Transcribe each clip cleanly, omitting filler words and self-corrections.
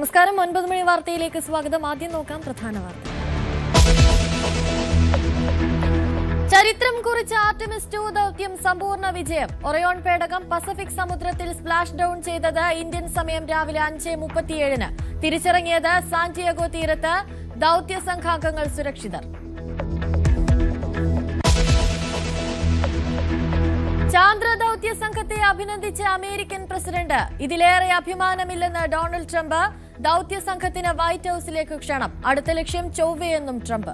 നമസ്കാരം 9 മണി വാർത്തയിലേക്ക് സ്വാഗതം. ആദ്യം നോക്കാം പ്രധാന വാർത്ത. ചരിത്രം കുറിച്ച ആർടെമിസ് 2 ദൗത്യം സമ്പൂർണ്ണ വിജയം. ഒറയോൺ പേടകം പസഫിക് സമുദ്രത്തിൽ സ്പ്ലാഷ് ഡൌൺ ചെയ്തത് ഇന്ത്യൻ സമയം രാവിലെ 5:37-ന്. തിരിച്ചിറങ്ങിയത് സാന്റിയാഗോ തീരത്ത്. ദൗത്യ സംഘാംഗങ്ങൾ സുരക്ഷിതർ. ചാന്ദ്ര ദൗത്യ സംഘത്തെ അഭിനന്ദിച്ച അമേരിക്കൻ പ്രസിഡന്റ്. ഇതിലേറെ അഭിമാനമില്ലെന്ന് ഡൊണാൾഡ് ട്രംപ്. ദൗത്യ സംഘത്തിന് വൈറ്റ് ഹൌസിലേക്ക് ക്ഷണം. അടുത്ത ലക്ഷ്യം ചൊവ്വയെന്നും ട്രംപ്.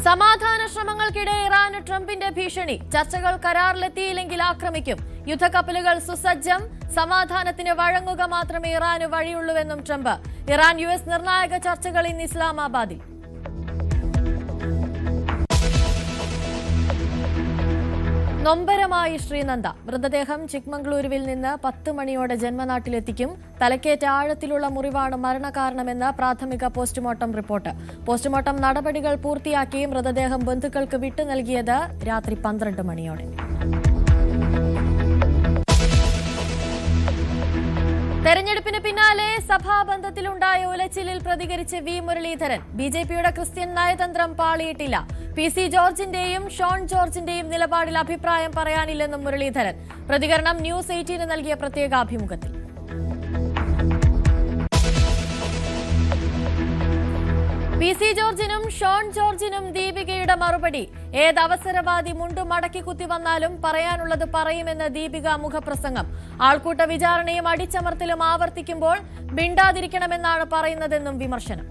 സമാധാന ശ്രമങ്ങൾക്കിടെ ഇറാന് ട്രംപിന്റെ ഭീഷണി. ചർച്ചകൾ കരാറിലെത്തിയില്ലെങ്കിൽ ആക്രമിക്കും. യുദ്ധക്കപ്പലുകൾ സുസജ്ജം. സമാധാനത്തിന് വഴങ്ങുക മാത്രമേ ഇറാന് വഴിയുള്ളൂവെന്നും ട്രംപ്. ഇറാൻ US നിർണായക ചർച്ചകൾ ഇന്ന് ഇസ്ലാമാബാദിൽ. നൊമ്പരമായി ശ്രീനന്ദ. മൃതദേഹം ചിക്മംഗ്ലൂരുവിൽ നിന്ന് 10 മണിയോടെ ജന്മനാട്ടിലെത്തിക്കും. തലക്കേറ്റ ആഴത്തിലുള്ള മുറിവാണ് മരണകാരണമെന്ന് പ്രാഥമിക പോസ്റ്റ്മോർട്ടം റിപ്പോർട്ട്. പോസ്റ്റ്മോർട്ടം നടപടികൾ പൂർത്തിയാക്കി മൃതദേഹം ബന്ധുക്കൾക്ക് വിട്ടു നൽകിയത് രാത്രി 12 മണിയോടെ. തെരഞ്ഞെടുപ്പിന് പിന്നാലെ സഭാബന്ധത്തിലുണ്ടായ ഉലച്ചിലിൽ പ്രതികരിച്ച് വി മുരളീധരൻ. BJPയുടെ ക്രിസ്ത്യൻ നയതന്ത്രം പാളിയിട്ടില്ല. PC ജോർജിന്റെയും ഷോൺ ജോർജിന്റെയും നിലപാടിൽ അഭിപ്രായം പറയാനില്ലെന്നും മുരളീധരൻ. പ്രതികരണം ന്യൂസ് 18 നൽകിയ പ്രത്യേക അഭിമുഖത്തിൽ. PC ജോർജിനും ഷോൺ ജോർജിനും ദീപികയുടെ മറുപടി. ഏതവസരവാദി മുണ്ടു മടക്കി കുത്തി വന്നാലും പറയാനുള്ളത് പറയുമെന്ന് ദീപിക മുഖപ്രസംഗം. ആൾക്കൂട്ട വിചാരണയും അടിച്ചമർത്തലും ആവർത്തിക്കുമ്പോൾ മിണ്ടാതിരിക്കണമെന്നാണ് പറയുന്നതെന്നും വിമർശനം.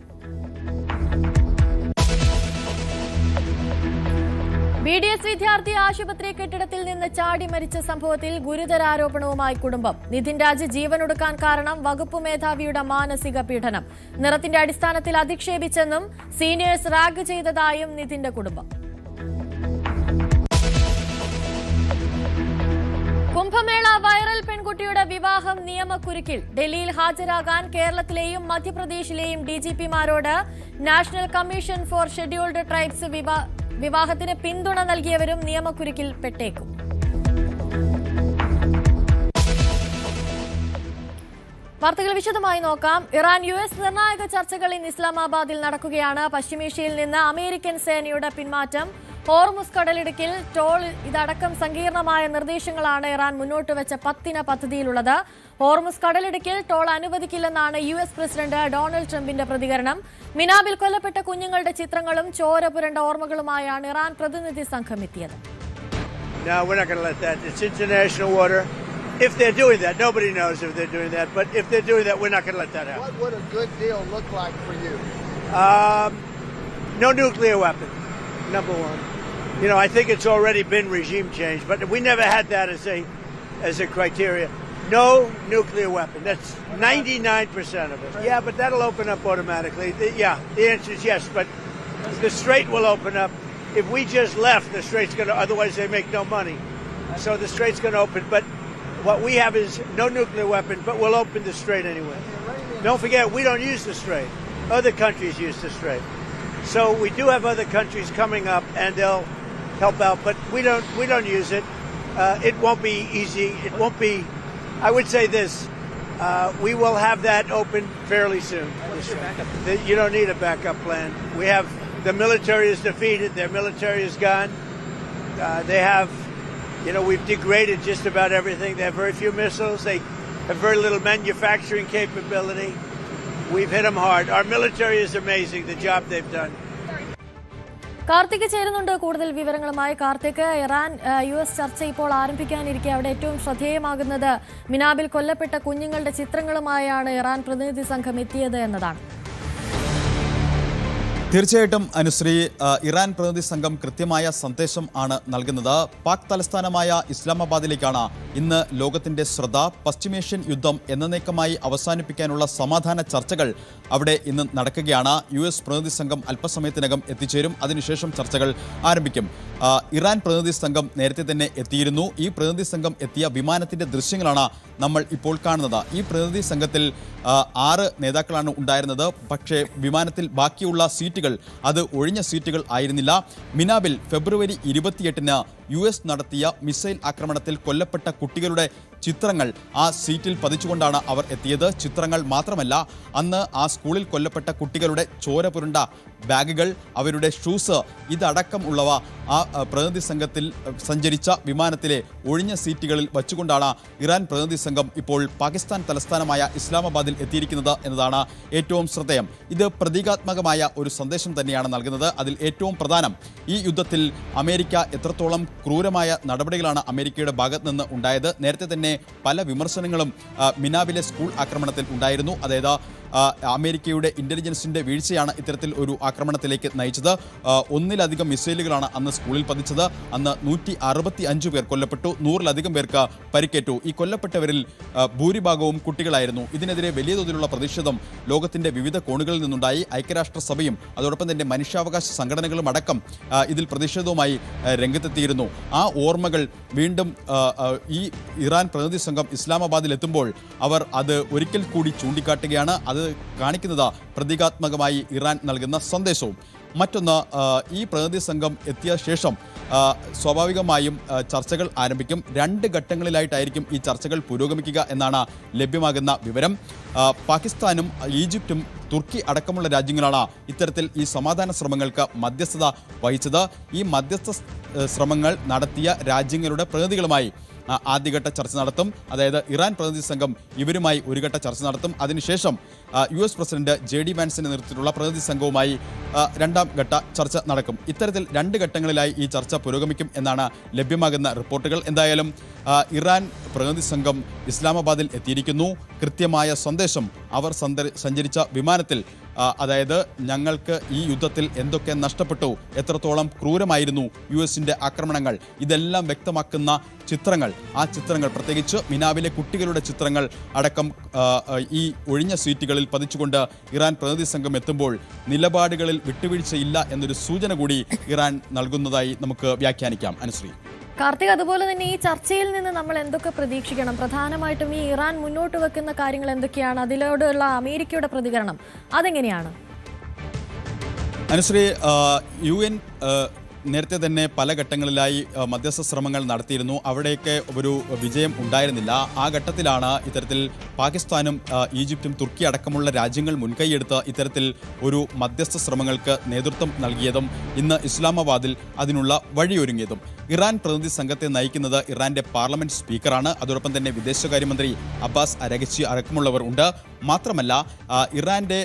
BDS വിദ്യാർത്ഥി ആശുപത്രി കെട്ടിടത്തിൽ നിന്ന് ചാടി മരിച്ച സംഭവത്തിൽ ഗുരുതരാരോപണവുമായി കുടുംബം. നിതിൻ രാജ് ജീവനൊടുക്കാൻ കാരണം വകുപ്പ് മേധാവിയുടെ മാനസിക പീഡനം. നിറത്തിന്റെ അടിസ്ഥാനത്തിൽ അധിക്ഷേപിച്ചെന്നും സീനിയേഴ്സ് റാഗ് ചെയ്തതായും നിതിന്റെ കുടുംബം. കുംഭമേള വൈറൽ പെൺകുട്ടിയുടെ വിവാഹം നിയമക്കുരുക്കിൽ. ഡൽഹിയിൽ ഹാജരാകാൻ കേരളത്തിലെയും മധ്യപ്രദേശിലെയും DGPമാരോട് national commission for scheduled tribes വിവാഹത്തിന് പിന്തുണ നൽകിയവരും നിയമക്കുരുക്കിൽ പെട്ടേക്കും. വാർത്തകൾ വിശദമായി നോക്കാം. ഇറാൻ US നിർണായക ചർച്ചകൾ ഇന്ന് ഇസ്ലാമാബാദിൽ നടക്കുകയാണ്. പശ്ചിമേഷ്യയിൽ നിന്ന് അമേരിക്കൻ സേനയുടെ പിന്മാറ്റം, ഹോർമുസ് കടലിടുക്കിൽ ടോൾ ഇതടക്കം സങ്കീർണമായ നിർദ്ദേശങ്ങളാണ് ഇറാൻ മുന്നോട്ട് വെച്ച 10 പദ്ധതിയിലുള്ളത്. ഹോർമുസ് കടലിടുക്കിൽ ടോൾ അനുവദിക്കില്ലെന്നാണ് US പ്രസിഡന്റ് ഡൊണാൾഡ് ട്രംപിന്റെ പ്രതികരണം. മിനാബിൽ കൊല്ലപ്പെട്ട കുഞ്ഞുങ്ങളുടെ ചിത്രങ്ങളും ചോര പുരണ്ട ഓർമ്മകളുമായാണ് ഇറാൻ പ്രതിനിധി സംഘം എത്തിയത്. No, we're not going to let that. It's international water. If they're doing that, nobody knows if they're doing that, but if they're doing that, we're not going to let that happen. What would a good deal look like for you? No nuclear weapon, number one. You know, I think it's already been regime change, but we never had that as a criteria. No nuclear weapon. That's 99% of it. Yeah, but that'll open up automatically. The answer is yes, but the strait will open up. If we just left, the strait's going to, otherwise they make no money. So the strait's going to open, but what we have is no nuclear weapon, but we'll open the strait anyway. Don't forget, we don't use the strait. Other countries use the strait. So we do have other countries coming up, and they'll help out, but we don't use it. It won't be easy. It won't be. I would say this: we will have that open fairly soon. You don't need a backup plan. We have the military is defeated. Their military is gone. They have, we've degraded just about everything. They have very few missiles. They have very little manufacturing capability. We've hit them hard. Our military is amazing. The job they've done. Karthik ചേരുന്നുണ്ട് കൂടുതൽ വിവരങ്ങളുമായി. Karthik, Iran US ചർച്ച ഇപ്പോൾ ആരംഭിക്കാനിരിക്കെ അവിടെ ഏറ്റവും ശ്രദ്ധേയമാകുന്നത് മിനാബിൽ കൊല്ലപ്പെട്ട കുഞ്ഞുങ്ങളുടെ ചിത്രങ്ങളുമായാണ് Iran പ്രതിനിധി സംഘം എത്തിയത് എന്നതാണ്. തീർച്ചയായിട്ടും അനുശ്രീ, ഇറാൻ പ്രതിനിധി സംഘം കൃത്യമായ സന്ദേശം ആണ് നൽകുന്നത്. പാക് തലസ്ഥാനമായ ഇസ്ലാമാബാദിലേക്കാണ് ഇന്ന് ലോകത്തിന്റെ ശ്രദ്ധ. പശ്ചിമേഷ്യൻ യുദ്ധം എന്നേക്കുമായി അവസാനിപ്പിക്കാനുള്ള സമാധാന ചർച്ചകൾ അവിടെ ഇന്ന് നടക്കുകയാണ്. US പ്രതിനിധി സംഘം അല്പസമയത്തിനകം എത്തിച്ചേരും. അതിനുശേഷം ചർച്ചകൾ ആരംഭിക്കും. ഇറാൻ പ്രതിനിധി സംഘം നേരത്തെ തന്നെ എത്തിയിരുന്നു. ഈ പ്രതിനിധി സംഘം എത്തിയ വിമാനത്തിന്റെ ദൃശ്യങ്ങളാണ് നമ്മൾ ഇപ്പോൾ കാണുന്നത്. ഈ പ്രതിനിധി സംഘത്തിൽ 6 നേതാക്കളാണ് ഉണ്ടായിരുന്നത്. പക്ഷേ വിമാനത്തിൽ ബാക്കിയുള്ള സീറ്റുകൾ അത് ഒഴിഞ്ഞ സീറ്റുകൾ ആയിരുന്നില്ല. മിനാബിൽ ഫെബ്രുവരി 28-ന് US നടത്തിയ മിസൈൽ ആക്രമണത്തിൽ കൊല്ലപ്പെട്ട കുട്ടികളുടെ ചിത്രങ്ങൾ ആ സീറ്റിൽ പതിച്ചുകൊണ്ടാണ് അവർ എത്തിയത്. ചിത്രങ്ങൾ മാത്രമല്ല, അന്ന് ആ സ്കൂളിൽ കൊല്ലപ്പെട്ട കുട്ടികളുടെ ചോര പുരണ്ട ബാഗുകൾ, അവരുടെ ഷൂസ്, ഇതടക്കം ഉള്ളവ ആ പ്രതിനിധി സംഘത്തിൽ സഞ്ചരിച്ച വിമാനത്തിലെ ഒഴിഞ്ഞ സീറ്റുകളിൽ വച്ചുകൊണ്ടാണ് ഇറാൻ പ്രതിനിധി സംഘം ഇപ്പോൾ പാകിസ്ഥാൻ തലസ്ഥാനമായ ഇസ്ലാമാബാദിൽ എത്തിയിരിക്കുന്നത് എന്നതാണ് ഏറ്റവും ശ്രദ്ധേയം. ഇത് പ്രതീകാത്മകമായ ഒരു സന്ദേശം തന്നെയാണ് നൽകുന്നത്. അതിൽ ഏറ്റവും പ്രധാനം, ഈ യുദ്ധത്തിൽ അമേരിക്ക എത്രത്തോളം ക്രൂരമായ നടപടികളാണ് അമേരിക്കയുടെ ഭാഗത്ത് നിന്ന് ഉണ്ടായത്. നേരത്തെ തന്നെ പല വിമർശനങ്ങളും മിനാബിലെ സ്കൂൾ ആക്രമണത്തിൽ ഉണ്ടായിരുന്നു. അതായത് അമേരിക്കയുടെ ഇന്റലിജൻസിന്റെ വീഴ്ചയാണ് ഇത്തരത്തിൽ ഒരു ആക്രമണത്തിലേക്ക് നയിച്ചത്. ഒന്നിലധികം മിസൈലുകളാണ് അന്ന് സ്കൂളിൽ പതിച്ചത്. അന്ന് 165 പേർ കൊല്ലപ്പെട്ടു, 100-ലധികം പേർക്ക് പരിക്കേറ്റു. ഈ കൊല്ലപ്പെട്ടവരിൽ ഭൂരിഭാഗവും കുട്ടികളായിരുന്നു. ഇതിനെതിരെ വലിയ തോതിലുള്ള പ്രതിഷേധം ലോകത്തിന്റെ വിവിധ കോണുകളിൽ നിന്നുണ്ടായി. ഐക്യരാഷ്ട്രസഭയും അതോടൊപ്പം തന്നെ മനുഷ്യാവകാശ സംഘടനകളും അടക്കം ഇതിൽ പ്രതിഷേധവുമായി രംഗത്തെത്തിയിരുന്നു. ആ ഓർമ്മകൾ വീണ്ടും ഈ ഇറാൻ പ്രതിനിധി സംഘം ഇസ്ലാമാബാദിൽ എത്തുമ്പോൾ അവർ അത് ഒരിക്കൽ കൂടി ചൂണ്ടിക്കാട്ടുകയാണ്. അത് കാണിക്കുന്നത് പ്രതീകാത്മകമായി ഇറാൻ നൽകുന്ന സന്ദേശവും. മറ്റൊന്ന്, ഈ പ്രതിനിധി സംഘം എത്തിയ ശേഷം സ്വാഭാവികമായും ചർച്ചകൾ ആരംഭിക്കും. 2 ഘട്ടങ്ങളിലായിട്ടായിരിക്കും ഈ ചർച്ചകൾ പുരോഗമിക്കുക എന്നാണ് ലഭ്യമാകുന്ന വിവരം. പാകിസ്ഥാനും ഈജിപ്തും തുർക്കി അടക്കമുള്ള രാജ്യങ്ങളാണ് ഇത്തരത്തിൽ ഈ സമാധാന ശ്രമങ്ങൾക്ക് മധ്യസ്ഥത വഹിച്ചത്. ഈ മധ്യസ്ഥ ശ്രമങ്ങൾ നടത്തിയ രാജ്യങ്ങളുടെ പ്രതിനിധികളുമായി ആദ്യഘട്ട ചർച്ച നടത്തും. അതായത് ഇറാൻ പ്രതിനിധി സംഘം ഇവരുമായി ഒരു ഘട്ട ചർച്ച നടത്തും. അതിനുശേഷം US പ്രസിഡന്റ് JD വാൻസിന്റെ നേതൃത്വത്തിലുള്ള പ്രതിനിധി സംഘവുമായി 2ാം ഘട്ട ചർച്ച നടക്കും. ഇത്തരത്തിൽ 2 ഘട്ടങ്ങളിലായി ഈ ചർച്ച പുരോഗമിക്കും എന്നാണ് ലഭ്യമാകുന്ന റിപ്പോർട്ടുകൾ. എന്തായാലും ഇറാൻ പ്രതിനിധി സംഘം ഇസ്ലാമാബാദിൽ എത്തിയിരിക്കുന്നു. കൃത്യമായ സന്ദേശം അവർ സഞ്ചരിച്ച വിമാനത്തിൽ, അതായത് ഞങ്ങൾക്ക് ഈ യുദ്ധത്തിൽ എന്തൊക്കെ നഷ്ടപ്പെട്ടു, എത്രത്തോളം ക്രൂരമായിരുന്നു US-ന്റെ ആക്രമണങ്ങൾ, ഇതെല്ലാം വ്യക്തമാക്കുന്ന ചിത്രങ്ങൾ, ആ ചിത്രങ്ങൾ പ്രത്യേകിച്ച് മിനാബിലെ കുട്ടികളുടെ ചിത്രങ്ങൾ അടക്കം ഈ ഒഴിഞ്ഞ സീറ്റുകളിൽ പതിച്ചുകൊണ്ട് ഇറാൻ പ്രതിനിധി സംഘം എത്തുമ്പോൾ നിലപാടുകളിൽ വിട്ടുവീഴ്ചയില്ല എന്നൊരു സൂചന കൂടി ഇറാൻ നൽകുന്നതായി നമുക്ക് വ്യാഖ്യാനിക്കാം. അനുശ്രീ. കാർത്തിക്, അതുപോലെ തന്നെ ഈ ചർച്ചയിൽ നിന്ന് നമ്മൾ എന്തൊക്കെ പ്രതീക്ഷിക്കണം? പ്രധാനമായിട്ടും ഈ ഇറാൻ മുന്നോട്ട് വെക്കുന്ന കാര്യങ്ങൾ എന്തൊക്കെയാണ്? അതിലോടുള്ള അമേരിക്കയുടെ പ്രതികരണം അതെങ്ങനെയാണ്? അനുശ്രീ, UN നേരത്തെ തന്നെ പല ഘട്ടങ്ങളിലായി മധ്യസ്ഥ ശ്രമങ്ങൾ നടത്തിയിരുന്നു. അവിടെയൊക്കെ ഒരു വിജയം ഉണ്ടായിരുന്നില്ല. ആ ഘട്ടത്തിലാണ് ഇത്തരത്തിൽ പാകിസ്ഥാനും ഈജിപ്തും തുർക്കി അടക്കമുള്ള രാജ്യങ്ങൾ മുൻകൈയെടുത്ത് ഇത്തരത്തിൽ ഒരു മധ്യസ്ഥ ശ്രമങ്ങൾക്ക് നേതൃത്വം നൽകിയതും ഇന്ന് ഇസ്ലാമാബാദിൽ അതിനുള്ള വഴിയൊരുങ്ങിയതും. ഇറാൻ പ്രതിനിധി സംഘത്തെ നയിക്കുന്നത് ഇറാന്റെ പാർലമെന്റ് സ്പീക്കറാണ്. അതോടൊപ്പം തന്നെ വിദേശകാര്യമന്ത്രി അബ്ബാസ് അരഗച്ചി അടക്കമുള്ളവർ ഉണ്ട്. മാത്രമല്ല, ഇറാന്റെ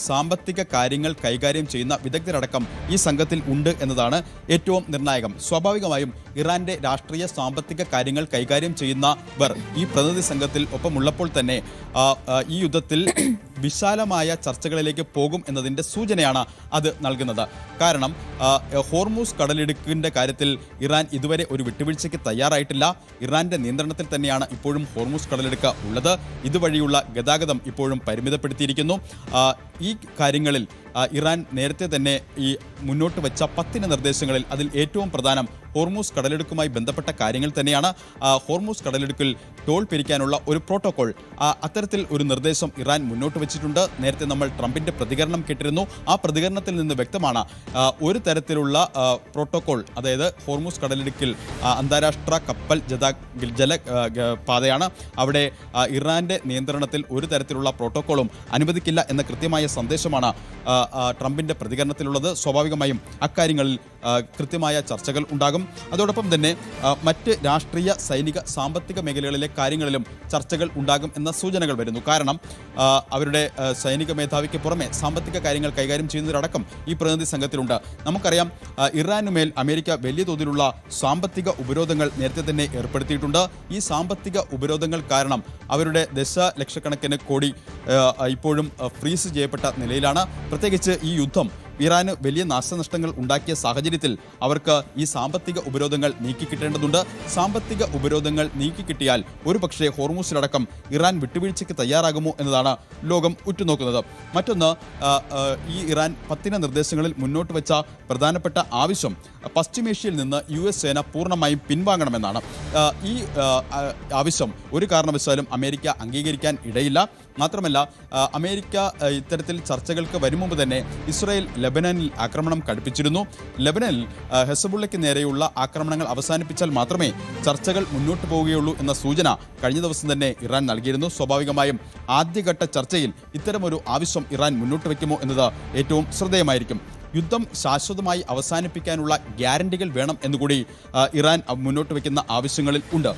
സാമ്പത്തിക കാര്യങ്ങൾ കൈകാര്യം ചെയ്യുന്ന വിദഗ്ധരടക്കം ഈ സംഘത്തിൽ ഉണ്ട് എന്നതാണ് ഏറ്റവും നിർണായകം. സ്വാഭാവികമായും ഇറാന്റെ രാഷ്ട്രീയ സാമ്പത്തിക കാര്യങ്ങൾ കൈകാര്യം ചെയ്യുന്നവർ ഈ പ്രതിനിധി സംഘത്തിൽ ഒപ്പമുള്ളപ്പോൾ തന്നെ ഈ യുദ്ധത്തിൽ വിശാലമായ ചർച്ചകളിലേക്ക് പോകും എന്നതിൻ്റെ സൂചനയാണ് അത് നൽകുന്നത്. കാരണം ഹോർമൂസ് കടലിടുക്കിൻ്റെ കാര്യത്തിൽ ഇറാൻ ഇതുവരെ ഒരു വിട്ടുവീഴ്ചയ്ക്ക് തയ്യാറായിട്ടില്ല. ഇറാന്റെ നിയന്ത്രണത്തിൽ തന്നെയാണ് ഇപ്പോഴും ഹോർമൂസ് കടലിടുക്ക് ഉള്ളത്. ഇതുവഴിയുള്ള ഗതാഗതം ഇപ്പോഴും പരിമിതപ്പെടുത്തിയിരിക്കുന്നു. ഈ കാര്യങ്ങളിൽ ഇറാൻ നേരത്തെ തന്നെ ഈ മുന്നോട്ട് വെച്ച 10 നിർദ്ദേശങ്ങളിൽ അതിൽ ഏറ്റവും പ്രധാനം ഹോർമൂസ് കടലിടുക്കുമായി ബന്ധപ്പെട്ട കാര്യങ്ങൾ തന്നെയാണ്. ഹോർമൂസ് കടലിടുക്കിൽ ടോൾ പിരിക്കാനുള്ള ഒരു പ്രോട്ടോകോൾ, അത്തരത്തിൽ ഒരു നിർദ്ദേശം ഇറാൻ മുന്നോട്ട് വെച്ചിട്ടുണ്ട്. നേരത്തെ നമ്മൾ ട്രംപിന്റെ പ്രതികരണം കേട്ടിരുന്നു. ആ പ്രതികരണത്തിൽ നിന്ന് വ്യക്തമാണ് ഒരു തരത്തിലുള്ള പ്രോട്ടോകോൾ, അതായത് ഹോർമൂസ് കടലിടുക്കിൽ അന്താരാഷ്ട്ര കപ്പൽ ജല പാതയാണ്. അവിടെ ഇറാന്റെ നിയന്ത്രണത്തിൽ ഒരു തരത്തിലുള്ള പ്രോട്ടോകോളും അനുവദിക്കില്ല എന്ന കൃത്യമായ സന്ദേശമാണ് ട്രംപിന്റെ പ്രതികരണത്തിലുള്ളത്. സ്വാഭാവികമായും അക്കാര്യങ്ങളിൽ കൃത്യമായ ചർച്ചകൾ ഉണ്ടാകും. അതോടൊപ്പം തന്നെ മറ്റ് രാഷ്ട്രീയ, സൈനിക, സാമ്പത്തിക മേഖലകളിലെ കാര്യങ്ങളിലും ചർച്ചകൾ ഉണ്ടാകും എന്ന സൂചനകൾ വരുന്നു. കാരണം അവരുടെ സൈനിക മേധാവിക്ക് പുറമെ സാമ്പത്തിക കാര്യങ്ങൾ കൈകാര്യം ചെയ്യുന്നവരടക്കം ഈ പ്രതിനിധി സംഘത്തിലുണ്ട്. നമുക്കറിയാം, ഇറാനുമേൽ അമേരിക്ക വലിയ തോതിലുള്ള സാമ്പത്തിക ഉപരോധങ്ങൾ നേരത്തെ തന്നെ ഏർപ്പെടുത്തിയിട്ടുണ്ട്. ഈ സാമ്പത്തിക ഉപരോധങ്ങൾ കാരണം അവരുടെ ദശലക്ഷക്കണക്കിന് കോടി ഇപ്പോഴും ഫ്രീസ് ചെയ്യപ്പെട്ട നിലയിലാണ്. പ്രത്യേകിച്ച് ഈ യുദ്ധം ഇറാന് വലിയ നാശനഷ്ടങ്ങൾ ഉണ്ടാക്കിയ സാഹചര്യത്തിൽ അവർക്ക് ഈ സാമ്പത്തിക ഉപരോധങ്ങൾ നീക്കിക്കിട്ടേണ്ടതുണ്ട്. സാമ്പത്തിക ഉപരോധങ്ങൾ നീക്കിക്കിട്ടിയാൽ ഒരുപക്ഷെ ഹോർമൂസിലടക്കം ഇറാൻ വിട്ടുവീഴ്ചയ്ക്ക് തയ്യാറാകുമോ എന്നതാണ് ലോകം ഉറ്റുനോക്കുന്നത്. മറ്റൊന്ന്, ഈ ഇറാൻ 10 നിർദ്ദേശങ്ങളിൽ മുന്നോട്ട് വെച്ച പ്രധാനപ്പെട്ട ആവശ്യം പശ്ചിമേഷ്യയിൽ നിന്ന് US സേന പൂർണ്ണമായും പിൻവാങ്ങണമെന്നാണ്. ഈ ആവശ്യം ഒരു കാരണവശാലും അമേരിക്ക അംഗീകരിക്കാൻ ഇടയില്ല. മാത്രമല്ല അമേരിക്ക ഇത്തരത്തിൽ ചർച്ചകൾക്ക് വരും മുമ്പ് തന്നെ ഇസ്രായേൽ ലെബനനിൽ ആക്രമണം കടുപ്പിച്ചിരുന്നു. ലെബനനിൽ ഹെസ്ബുള്ളയ്ക്ക് നേരെയുള്ള ആക്രമണങ്ങൾ അവസാനിപ്പിച്ചാൽ മാത്രമേ ചർച്ചകൾ മുന്നോട്ട് പോവുകയുള്ളൂ എന്ന സൂചന കഴിഞ്ഞ ദിവസം തന്നെ ഇറാൻ നൽകിയിരുന്നു. സ്വാഭാവികമായും ആദ്യഘട്ട ചർച്ചയിൽ ഇത്തരമൊരു ആവശ്യം ഇറാൻ മുന്നോട്ട് വയ്ക്കുമോ എന്നത് ഏറ്റവും ശ്രദ്ധേയമായിരിക്കും. യുദ്ധം ശാശ്വതമായി അവസാനിപ്പിക്കാനുള്ള ഗ്യാരണ്ടികൾ വേണം എന്നുകൂടി ഇറാൻ മുന്നോട്ട് വയ്ക്കുന്ന ആവശ്യങ്ങളിൽ ഉണ്ട്.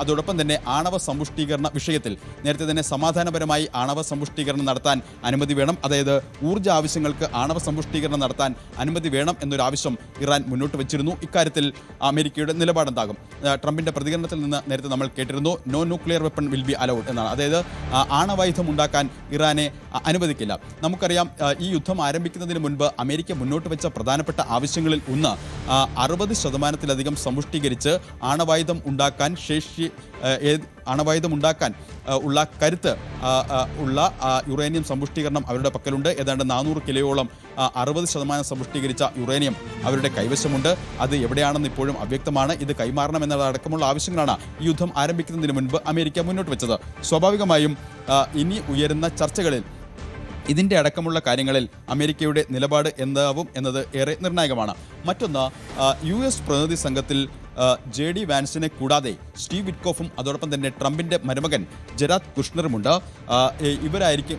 അതോടൊപ്പം തന്നെ ആണവ സമ്പുഷ്ടീകരണ വിഷയത്തിൽ നേരത്തെ തന്നെ സമാധാനപരമായി ആണവ സമ്പുഷ്ടീകരണം നടത്താൻ അനുമതി വേണം. അതായത് ഊർജ്ജ ആവശ്യങ്ങൾക്ക് ആണവ സമ്പുഷ്ടീകരണം നടത്താൻ അനുമതി വേണം എന്നൊരു ആവശ്യം ഇറാൻ മുന്നോട്ട് വെച്ചിരുന്നു. ഇക്കാര്യത്തിൽ അമേരിക്കയുടെ നിലപാടെന്താകും? ട്രംപിന്റെ പ്രതികരണത്തിൽ നിന്ന് നേരത്തെ നമ്മൾ കേട്ടിരുന്നു, no nuclear weapon will be allowed എന്നാണ്. അതായത് ആണവായുധം ഉണ്ടാക്കാൻ ഇറാനെ അനുവദിക്കില്ല. നമുക്കറിയാം, ഈ യുദ്ധം ആരംഭിക്കുന്നതിന് മുൻപ് അമേരിക്ക മുന്നോട്ട് വെച്ച പ്രധാനപ്പെട്ട ആവശ്യങ്ങളിൽ ഒന്ന് 60% സമ്പുഷ്ടീകരിച്ച് ആണവായുധം ഉണ്ടാക്കാൻ ഉള്ള കരുത്ത് ഉള്ള യുറേനിയം സമ്പുഷ്ടീകരണം അവരുടെ പക്കലുണ്ട്. ഏതാണ്ട് 400 കിലോയോളം 60% സമ്പുഷ്ടീകരിച്ച യുറേനിയം അവരുടെ കൈവശമുണ്ട്. അത് എവിടെയാണെന്ന് ഇപ്പോഴും അവ്യക്തമാണ്. ഇത് കൈമാറണം എന്നതടക്കമുള്ള ആവശ്യങ്ങളാണ് ഈ യുദ്ധം ആരംഭിക്കുന്നതിന് മുൻപ് അമേരിക്ക മുന്നോട്ട് വെച്ചത്. സ്വാഭാവികമായും ഇനി ഉയരുന്ന ചർച്ചകളിൽ ഇതിൻ്റെ അടക്കമുള്ള കാര്യങ്ങളിൽ അമേരിക്കയുടെ നിലപാട് എന്താവും എന്നത് ഏറെ നിർണായകമാണ്. മറ്റൊന്ന്, US പ്രതിനിധി സംഘത്തിൽ JD വാൻസിനെ കൂടാതെ സ്റ്റീവ് വിറ്റ്കോഫും അതോടൊപ്പം തന്നെ ട്രംപിൻ്റെ മരുമകൻ ജെറാഡ് കുഷ്ണറുമുണ്ട്.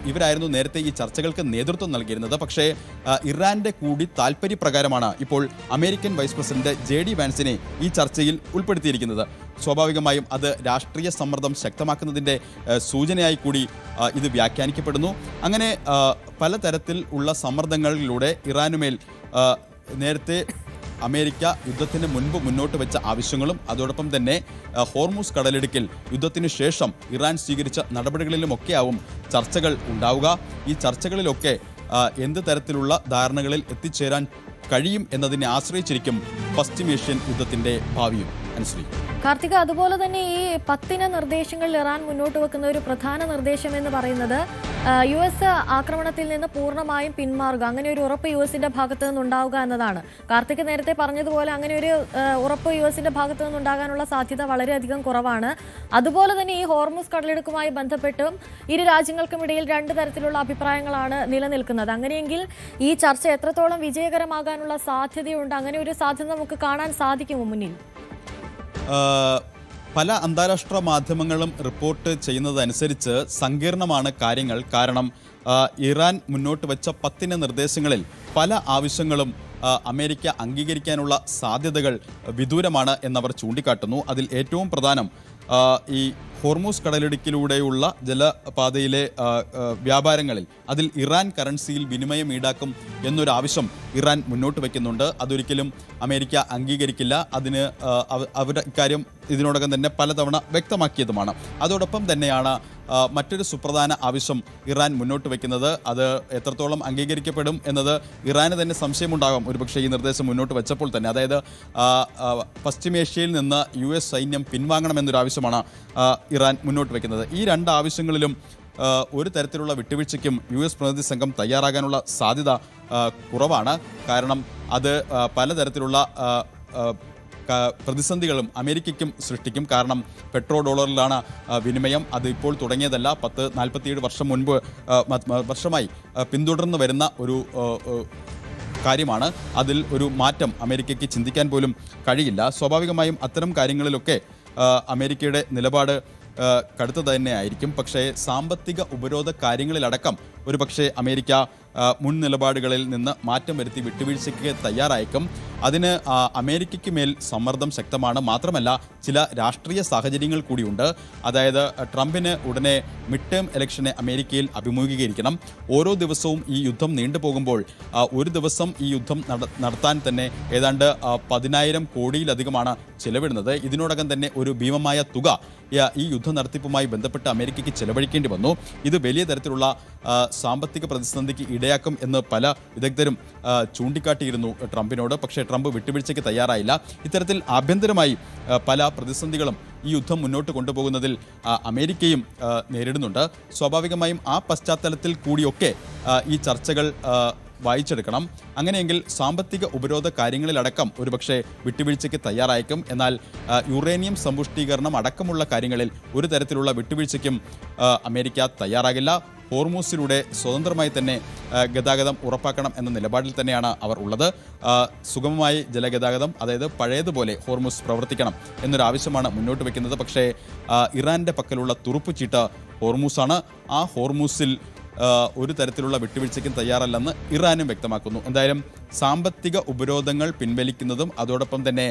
ഇവരായിരുന്നു നേരത്തെ ഈ ചർച്ചകൾക്ക് നേതൃത്വം നൽകിയിരുന്നത്. പക്ഷേ ഇറാൻ്റെ കൂടി താൽപ്പര്യപ്രകാരമാണ് ഇപ്പോൾ അമേരിക്കൻ വൈസ് പ്രസിഡന്റ് JD വാൻസിനെ ഈ ചർച്ചയിൽ ഉൾപ്പെടുത്തിയിരിക്കുന്നത്. സ്വാഭാവികമായും അത് രാഷ്ട്രീയ സമ്മർദ്ദം ശക്തമാക്കുന്നതിൻ്റെ സൂചനയായി കൂടി ഇത് വ്യാഖ്യാനിക്കപ്പെടുന്നു. അങ്ങനെ പലതരത്തിൽ ഉള്ള സമ്മർദ്ദങ്ങളിലൂടെ ഇറാനുമേൽ നേരത്തെ അമേരിക്ക യുദ്ധത്തിന് മുൻപ് മുന്നോട്ട് വെച്ച ആവശ്യങ്ങളും അതോടൊപ്പം തന്നെ ഹോർമൂസ് കടലിടുക്കിൽ യുദ്ധത്തിന് ശേഷം ഇറാൻ സ്വീകരിച്ച നടപടികളിലുമൊക്കെയാവും ചർച്ചകൾ ഉണ്ടാവുക. ഈ ചർച്ചകളിലൊക്കെ എന്ത് തരത്തിലുള്ള ധാരണകളിൽ എത്തിച്ചേരാൻ കഴിയും എന്നതിനെ ആശ്രയിച്ചിരിക്കും പശ്ചിമേഷ്യൻ യുദ്ധത്തിൻ്റെ ഭാവിയും. അനുശ്രീ, കാർത്തിക, അതുപോലെ തന്നെ ഈ 10 നിർദ്ദേശങ്ങളിൽ ഇറാൻ മുന്നോട്ട് വെക്കുന്ന ഒരു പ്രധാന നിർദ്ദേശം എന്ന് പറയുന്നത് US ആക്രമണത്തിൽ നിന്ന് പൂർണ്ണമായും പിന്മാറുക, അങ്ങനെ ഒരു ഉറപ്പ് US-ന്റെ ഭാഗത്തു നിന്നുണ്ടാവുക എന്നതാണ്. കാർത്തിക് നേരത്തെ പറഞ്ഞതുപോലെ അങ്ങനെ ഒരു ഉറപ്പ് US-ന്റെ ഭാഗത്തു നിന്നുണ്ടാകാനുള്ള സാധ്യത വളരെയധികം കുറവാണ്. അതുപോലെ തന്നെ ഈ ഹോർമൂസ് കടലിടുക്കുമായി ബന്ധപ്പെട്ടും ഇരു രാജ്യങ്ങൾക്കുമിടയിൽ 2 തരത്തിലുള്ള അഭിപ്രായങ്ങളാണ് നിലനിൽക്കുന്നത്. അങ്ങനെയെങ്കിൽ ഈ ചർച്ച എത്രത്തോളം വിജയകരമാകാനുള്ള സാധ്യതയുണ്ട്? അങ്ങനെ ഒരു സാധ്യത നമുക്ക് കാണാൻ സാധിക്കുമോ മുന്നിൽ? പല അന്താരാഷ്ട്ര മാധ്യമങ്ങളും റിപ്പോർട്ട് ചെയ്യുന്നതനുസരിച്ച് സങ്കീർണമാണ് കാര്യങ്ങൾ. കാരണം ഇറാൻ മുന്നോട്ട് വെച്ച 10 നിർദ്ദേശങ്ങളിൽ പല ആവശ്യങ്ങളും അമേരിക്ക അംഗീകരിക്കാനുള്ള സാധ്യതകൾ വിദൂരമാണ് എന്നവർ ചൂണ്ടിക്കാട്ടുന്നു. അതിൽ ഏറ്റവും പ്രധാനം ഈ ഹോർമൂസ് കടലിടുക്കിലൂടെയുള്ള ജലപാതയിലെ വ്യാപാരങ്ങളിൽ അതിൽ ഇറാൻ കറൻസിയിൽ വിനിമയം ഈടാക്കും എന്നൊരാവശ്യം ഇറാൻ മുന്നോട്ട് വയ്ക്കുന്നുണ്ട്. അതൊരിക്കലും അമേരിക്ക അംഗീകരിക്കില്ല. അതിന് അവർ ഇക്കാര്യം ഇതിനോടകം തന്നെ പലതവണ വ്യക്തമാക്കിയതുമാണ്. അതോടൊപ്പം തന്നെയാണ് മറ്റൊരു സുപ്രധാന ആവശ്യം ഇറാൻ മുന്നോട്ട് വയ്ക്കുന്നത്. അത് എത്രത്തോളം അംഗീകരിക്കപ്പെടും എന്നത് ഇറാന് തന്നെ സംശയമുണ്ടാകും ഒരുപക്ഷെ ഈ നിർദ്ദേശം മുന്നോട്ട് വെച്ചപ്പോൾ തന്നെ. അതായത് പശ്ചിമേഷ്യയിൽ നിന്ന് US സൈന്യം പിൻവാങ്ങണമെന്നൊരു ആവശ്യമാണ് ഇറാൻ മുന്നോട്ട് വയ്ക്കുന്നത്. ഈ 2 ആവശ്യങ്ങളിലും ഒരു തരത്തിലുള്ള വിട്ടുവീഴ്ചയ്ക്കും US പ്രതിനിധി സംഘം തയ്യാറാകാനുള്ള സാധ്യത കുറവാണ്. കാരണം അത് പലതരത്തിലുള്ള പ്രതിസന്ധികളും അമേരിക്കയ്ക്കും സൃഷ്ടിക്കും. കാരണം പെട്രോ ഡോളറിലാണ് വിനിമയം. അത് ഇപ്പോൾ തുടങ്ങിയതല്ല, 47 വർഷമായി പിന്തുടർന്ന് വരുന്ന ഒരു കാര്യമാണ്. അതിൽ ഒരു മാറ്റം അമേരിക്കയ്ക്ക് ചിന്തിക്കാൻ പോലും കഴിയില്ല. സ്വാഭാവികമായും അത്തരം കാര്യങ്ങളിലൊക്കെ അമേരിക്കയുടെ നിലപാട് കടുത്തത് തന്നെയായിരിക്കും. പക്ഷേ സാമ്പത്തിക ഉപരോധ കാര്യങ്ങളിലടക്കം ഒരുപക്ഷെ അമേരിക്ക മുൻ നിലപാടുകളിൽ നിന്ന് മാറ്റം വരുത്തി വിട്ടുവീഴ്ചയ്ക്ക് തയ്യാറായേക്കും. അതിന് അമേരിക്കയ്ക്ക് മേൽ സമ്മർദ്ദം ശക്തമാണ്. മാത്രമല്ല ചില രാഷ്ട്രീയ സാഹചര്യങ്ങൾ കൂടിയുണ്ട്. അതായത് ട്രംപിന് ഉടനെ മിഡ് ടേം ഇലക്ഷനെ അമേരിക്കയിൽ അഭിമുഖീകരിക്കണം. ഓരോ ദിവസവും ഈ യുദ്ധം നീണ്ടുപോകുമ്പോൾ ഒരു ദിവസം ഈ യുദ്ധം നടത്താൻ തന്നെ ഏതാണ്ട് 10,000 കോടിയിലധികമാണ് ചെലവിടുന്നത്. ഇതിനോടകം തന്നെ ഒരു ഭീമമായ തുക ഈ യുദ്ധ നടത്തിപ്പുമായി ബന്ധപ്പെട്ട് അമേരിക്കയ്ക്ക് ചെലവഴിക്കേണ്ടി വന്നു. ഇത് വലിയ തരത്തിലുള്ള സാമ്പത്തിക പ്രതിസന്ധിക്ക് ഇടയാക്കും എന്ന് പല വിദഗ്ധരും ചൂണ്ടിക്കാട്ടിയിരുന്നു ട്രംപിനോട്. പക്ഷേ ട്രംപ് വിട്ടുവീഴ്ചയ്ക്ക് തയ്യാറായില്ല. ഇത്തരത്തിൽ ആഭ്യന്തരമായി പല പ്രതിസന്ധികളും ഈ യുദ്ധം മുന്നോട്ട് കൊണ്ടുപോകുന്നതിൽ അമേരിക്കയും നേരിടുന്നുണ്ട്. സ്വാഭാവികമായും ആ പശ്ചാത്തലത്തിൽ കൂടിയൊക്കെ ഈ ചർച്ചകൾ വായിച്ചെടുക്കണം. അങ്ങനെയെങ്കിൽ സാമ്പത്തിക ഉപരോധ കാര്യങ്ങളിലടക്കം ഒരുപക്ഷെ വിട്ടുവീഴ്ചയ്ക്ക് തയ്യാറായേക്കും. എന്നാൽ യുറേനിയം സമ്പുഷ്ടീകരണം അടക്കമുള്ള കാര്യങ്ങളിൽ ഒരു തരത്തിലുള്ള വിട്ടുവീഴ്ചയ്ക്കും അമേരിക്ക തയ്യാറാകില്ല. ഹോർമൂസിലൂടെ സ്വതന്ത്രമായി തന്നെ ഗതാഗതം ഉറപ്പാക്കണം എന്ന നിലപാടിൽ തന്നെയാണ് അവർ ഉള്ളത്. സുഗമമായി ജലഗതാഗതം, അതായത് പഴയതുപോലെ ഹോർമൂസ് പ്രവർത്തിക്കണം എന്നൊരാവശ്യമാണ് മുന്നോട്ട് വയ്ക്കുന്നത്. പക്ഷേ ഇറാൻ്റെ പക്കലുള്ള തുറുപ്പുചീട്ട് ഹോർമൂസാണ്. ആ ഹോർമൂസിൽ ഒരു തരത്തിലുള്ള വിട്ടുവീഴ്ചയ്ക്കും തയ്യാറല്ലെന്ന് ഇറാനും വ്യക്തമാക്കുന്നു. എന്തായാലും സാമ്പത്തിക ഉപരോധങ്ങൾ പിൻവലിക്കുന്നതും അതോടൊപ്പം തന്നെ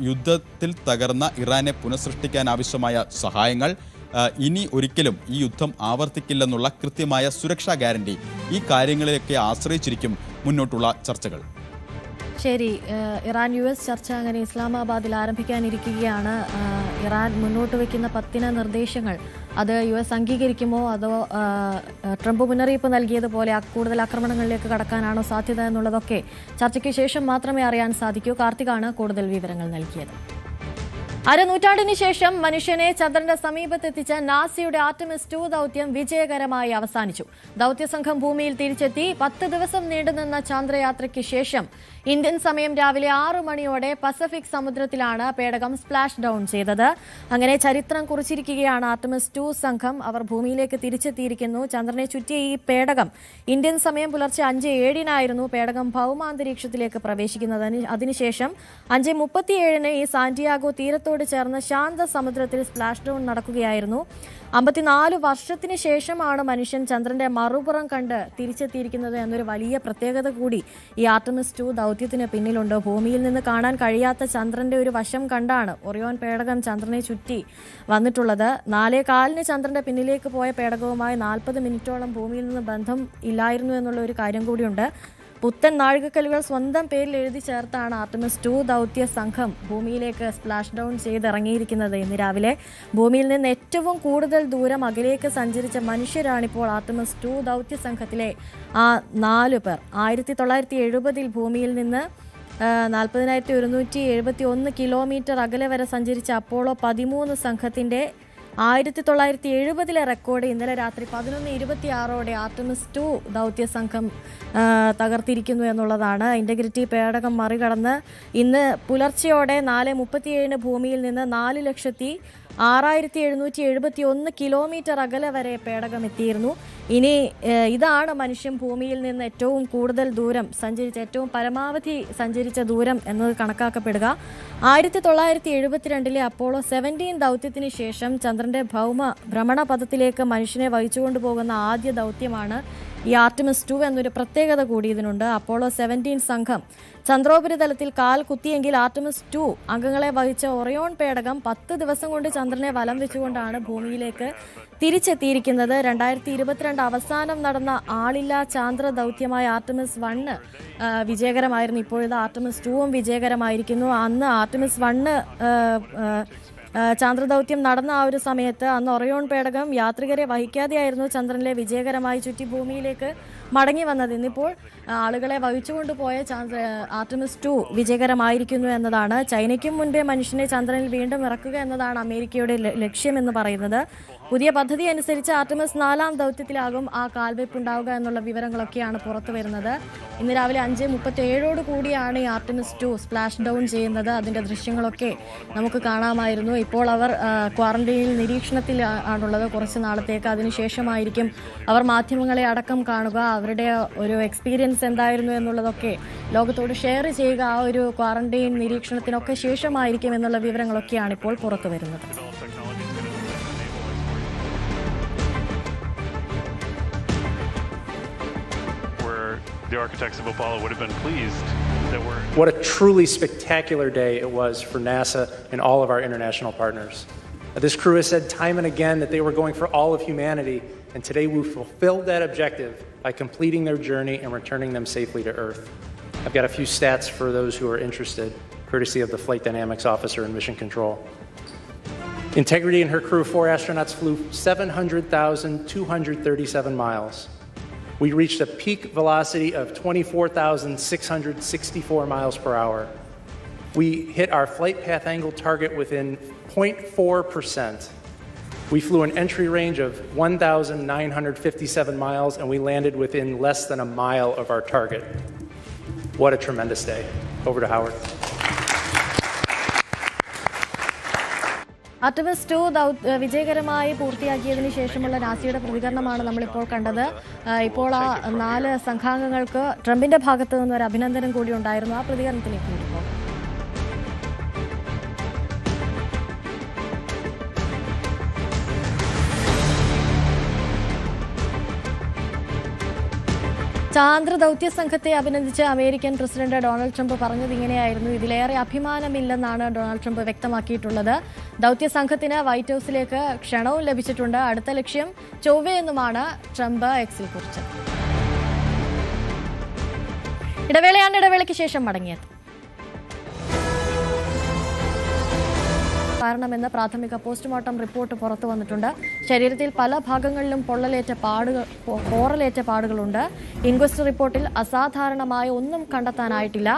യുദ്ധത്തിൽ തകർന്ന ഇറാനെ പുനഃസൃഷ്ടിക്കാൻ ആവശ്യമായ സഹായങ്ങൾ, ഇനി ഒരിക്കലും ഈ യുദ്ധം ആവർത്തിക്കില്ലെന്നുള്ള കൃത്യമായ സുരക്ഷാ ഗ്യാരണ്ടി, ഈ കാര്യങ്ങളെയൊക്കെ ആശ്രയിച്ചിരിക്കും മുന്നോട്ടുള്ള ചർച്ചകൾ. ശരി, ഇറാൻ US ചർച്ച അങ്ങനെ ഇസ്ലാമാബാദിൽ ആരംഭിക്കാനിരിക്കുകയാണ്. ഇറാൻ മുന്നോട്ട് വയ്ക്കുന്ന 10 നിർദ്ദേശങ്ങൾ അത് US അംഗീകരിക്കുമോ അതോ ട്രംപ് മുന്നറിയിപ്പ് നൽകിയതുപോലെ കൂടുതൽ ആക്രമണങ്ങളിലേക്ക് കടക്കാനാണോ സാധ്യത എന്നുള്ളതൊക്കെ ചർച്ചയ്ക്ക് ശേഷം മാത്രമേ അറിയാൻ സാധിക്കൂ. കാർത്തികാണ് കൂടുതൽ വിവരങ്ങൾ നൽകിയത്. അരനൂറ്റാണ്ടിന് ശേഷം മനുഷ്യനെ ചന്ദ്രന്റെ സമീപത്തെത്തിച്ച നാസയുടെ ആർടെമിസ് 2 ദൌത്യം വിജയകരമായി അവസാനിച്ചു. ദൌത്യസംഘം ഭൂമിയിൽ തിരിച്ചെത്തി. 10 ദിവസം നീണ്ടുനിന്ന ചന്ദ്രയാത്രയ്ക്ക് ശേഷം ഇന്ത്യൻ സമയം രാവിലെ 6 മണിയോടെ പസഫിക് സമുദ്രത്തിലാണ് പേടകം സ്പ്ലാഷ് ഡൌൺ ചെയ്തത്. അങ്ങനെ ചരിത്രം കുറിച്ചിരിക്കുകയാണ് ആർടെമിസ് 2 സംഘം. അവർ ഭൂമിയിലേക്ക് തിരിച്ചെത്തിയിരിക്കുന്നു. ചന്ദ്രനെ ചുറ്റിയ ഈ പേടകം ഇന്ത്യൻ സമയം പുലർച്ചെ 5:07 പേടകം ഭൗമാന്തരീക്ഷത്തിലേക്ക് പ്രവേശിക്കുന്നത്. അതിനുശേഷം 5:37 ഈ സാന്റിയാഗോ തീരത്തോട് ചേർന്ന് ശാന്ത സമുദ്രത്തിൽ സ്പ്ലാഷ് ഡൌൺ നടക്കുകയായിരുന്നു. 54 വർഷത്തിന് ശേഷമാണ് മനുഷ്യൻ ചന്ദ്രന്റെ മറുപുറം കണ്ട് തിരിച്ചെത്തിയിരിക്കുന്നത് എന്നൊരു വലിയ പ്രത്യേകത കൂടി ഈ ആർടെമിസ് 2 ദൌത്യത്തിന് പിന്നിലുണ്ട്. ഭൂമിയിൽ നിന്ന് കാണാൻ കഴിയാത്ത ചന്ദ്രന്റെ ഒരു വശം കണ്ടാണ് ഒറിയോൺ പേടകം ചന്ദ്രനെ ചുറ്റി വന്നിട്ടുള്ളത്. 4:15 ചന്ദ്രന്റെ പിന്നിലേക്ക് പോയ പേടകവുമായി 40 മിനിറ്റോളം ഭൂമിയിൽ നിന്ന് ബന്ധം ഇല്ലായിരുന്നു എന്നുള്ള ഒരു കാര്യം കൂടിയുണ്ട്. പുത്തൻ നാഴികക്കല്ലുകൾ സ്വന്തം പേരിൽ എഴുതി ചേർത്താണ് ആർടെമിസ് 2 ദൌത്യ സംഘം ഭൂമിയിലേക്ക് സ്പ്ലാഷ് ഡൌൺ ചെയ്തിറങ്ങിയിരിക്കുന്നത്. ഇന്ന് രാവിലെ ഭൂമിയിൽ നിന്ന് ഏറ്റവും കൂടുതൽ ദൂരം അകലേക്ക് സഞ്ചരിച്ച മനുഷ്യരാണിപ്പോൾ ആർടെമിസ് 2 ദൌത്യ സംഘത്തിലെ ആ 4 പേർ. 1970 ഭൂമിയിൽ നിന്ന് 40,171 കിലോമീറ്റർ അകലെ വരെ സഞ്ചരിച്ച അപ്പോളോ 13 സംഘത്തിന്റെ 1970 റെക്കോർഡ് ഇന്നലെ രാത്രി 11:26 ആർടെമിസ് 2 ദൌത്യ സംഘം തകർത്തിരിക്കുന്നു എന്നുള്ളതാണ്. ഇന്റഗ്രിറ്റി പേടകം മറികടന്ന് ഇന്ന് പുലർച്ചെയോടെ 4:37 ഭൂമിയിൽ നിന്ന് 4,06,771 കിലോമീറ്റർ അകലെ വരെ പേടകം എത്തിയിരുന്നു. ഇനി ഇതാണ് മനുഷ്യൻ ഭൂമിയിൽ നിന്ന് ഏറ്റവും കൂടുതൽ ദൂരം സഞ്ചരിച്ച, ഏറ്റവും പരമാവധി സഞ്ചരിച്ച ദൂരം എന്നത് കണക്കാക്കപ്പെടുക. 1972 അപ്പോളോ 17 ദൌത്യത്തിന് ശേഷം ചന്ദ്രന്റെ ഭൗമ ഭ്രമണപഥത്തിലേക്ക് മനുഷ്യനെ വഹിച്ചുകൊണ്ടുപോകുന്ന ആദ്യ ദൌത്യമാണ് ഈ ആർടെമിസ് 2 എന്നൊരു പ്രത്യേകത കൂടി ഇതിനുണ്ട്. അപ്പോളോ 17 സംഘം ചന്ദ്രോപരിതലത്തിൽ കാൽ കുത്തിയെങ്കിൽ ആർടെമിസ് 2 അംഗങ്ങളെ വഹിച്ച ഒറിയോൺ പേടകം 10 ദിവസം കൊണ്ട് ചന്ദ്രനെ വലം വെച്ചുകൊണ്ടാണ് ഭൂമിയിലേക്ക് തിരിച്ചെത്തിയിരിക്കുന്നത്. 2022 അവസാനം നടന്ന ആളില്ലാ ചാന്ദ്ര ദൌത്യമായ ആർടെമിസ് 1 വിജയകരമായിരുന്നു. ഇപ്പോഴത്തെ ആർടെമിസ് 2 വിജയകരമായിരിക്കുന്നു. അന്ന് ആർടെമിസ് 1 ചാന്ദ്രദൌത്യം നടന്ന ആ ഒരു സമയത്ത് അന്ന് ഒറിയോൺ പേടകം യാത്രികരെ വഹിക്കാതെയായിരുന്നു ചന്ദ്രനിലെ വിജയകരമായി ചുറ്റി ഭൂമിയിലേക്ക് മടങ്ങി വന്നത്. ഇന്നിപ്പോൾ ആളുകളെ വഹിച്ചുകൊണ്ടുപോയ ആർടെമിസ് 2 വിജയകരമായിരിക്കുന്നു എന്നതാണ്. ചൈനയ്ക്കും മുൻപേ മനുഷ്യനെ ചന്ദ്രനിൽ വീണ്ടും ഇറക്കുക എന്നതാണ് അമേരിക്കയുടെ ലക്ഷ്യമെന്ന് പറയുന്നത്. പുതിയ പദ്ധതി അനുസരിച്ച് ആർടെമിസ് 4 ദൌത്യത്തിലാകും ആ കാൽവയ്പുണ്ടാവുക എന്നുള്ള വിവരങ്ങളൊക്കെയാണ് പുറത്തു വരുന്നത്. ഇന്ന് രാവിലെ 5:37 കൂടിയാണ് ഈ ആർടെമിസ് 2 സ്പ്ലാഷ് ഡൗൺ ചെയ്യുന്നത്. അതിന്റെ ദൃശ്യങ്ങളൊക്കെ നമുക്ക് കാണാമായിരുന്നു. ഇപ്പോൾ അവർ ക്വാറന്റൈനിൽ നിരീക്ഷണത്തിൽ ആണുള്ളത് കുറച്ച് നാളത്തേക്ക്. അതിനുശേഷമായിരിക്കും അവർ മാധ്യമങ്ങളെ അടക്കം കാണുക. അവരുടെ ഒരു എക്സ്പീരിയൻസ് എന്തായിരുന്നു എന്നുള്ളതൊക്കെ ലോകത്തോട് ഷെയർ ചെയ്യുക. ആ ഒരു ക്വാറന്റൈൻ നിരീക്ഷണത്തിനൊക്കെ ശേഷമായിരിക്കും എന്നുള്ള വിവരങ്ങളൊക്കെയാണ് ഇപ്പോൾ പുറത്തു വരുന്നത്. The architects of Apollo would have been pleased that we're... What a truly spectacular day it was for NASA and all of our international partners. This crew has said time and again that they were going for all of humanity, and today we fulfilled that objective by completing their journey and returning them safely to Earth. I've got a few stats for those who are interested, courtesy of the Flight Dynamics Officer in Mission Control. Integrity and her crew, 4 astronauts flew 700,237 miles. We reached a peak velocity of 24,664 miles per hour. We hit our flight path angle target within 0.4%. We flew an entry range of 1,957 miles, and we landed within less than a mile of our target. What a tremendous day. Over to Howard. Artemis 2 വിജയകരമായി പൂർത്തിയാക്കിയതിനു ശേഷമുള്ള നാസിയുടെ പ്രതികരണമാണ് നമ്മളിപ്പോൾ കണ്ടത്. ഇപ്പോൾ ആ 4 സംഘാംഗങ്ങൾക്ക് ട്രംപിന്റെ ഭാഗത്തു നിന്ന് ഒരു അഭിനന്ദനം കൂടി ഉണ്ടായിരുന്നു. ആ പ്രതികരണത്തിലേക്ക് ഇപ്പോൾ ചാന്ദ്ര ദൗത്യ സംഘത്തെ അഭിനന്ദിച്ച് അമേരിക്കൻ പ്രസിഡന്റ് ഡൊണാൾഡ് ട്രംപ് പറഞ്ഞത് ഇങ്ങനെയായിരുന്നു. ഇതിലേറെ അഭിമാനമില്ലെന്നാണ് ഡൊണാൾഡ് ട്രംപ് വ്യക്തമാക്കിയിട്ടുള്ളത്. ദൗത്യ സംഘത്തിന് വൈറ്റ് ഹൌസിലേക്ക് ക്ഷണവും ലഭിച്ചിട്ടുണ്ട്. അടുത്ത ലക്ഷ്യം ചൊവ്വയെന്നുമാണ് ട്രംപ് എക്സിൽ കുറിച്ചത്. ഇടവേളയാണ്. ഇടവേളയ്ക്ക് ശേഷം മടങ്ങിയത്. കാരണമെന്ന് പ്രാഥമിക പോസ്റ്റ്മോർട്ടം റിപ്പോർട്ട് പുറത്തു വന്നിട്ടുണ്ട്. ശരീരത്തിൽ പല ഭാഗങ്ങളിലും പോറലേറ്റ പാടുകളുണ്ട്. ഇൻക്വസ്റ്റ് റിപ്പോർട്ടിൽ അസാധാരണമായ ഒന്നും കണ്ടെത്താനായിട്ടില്ല.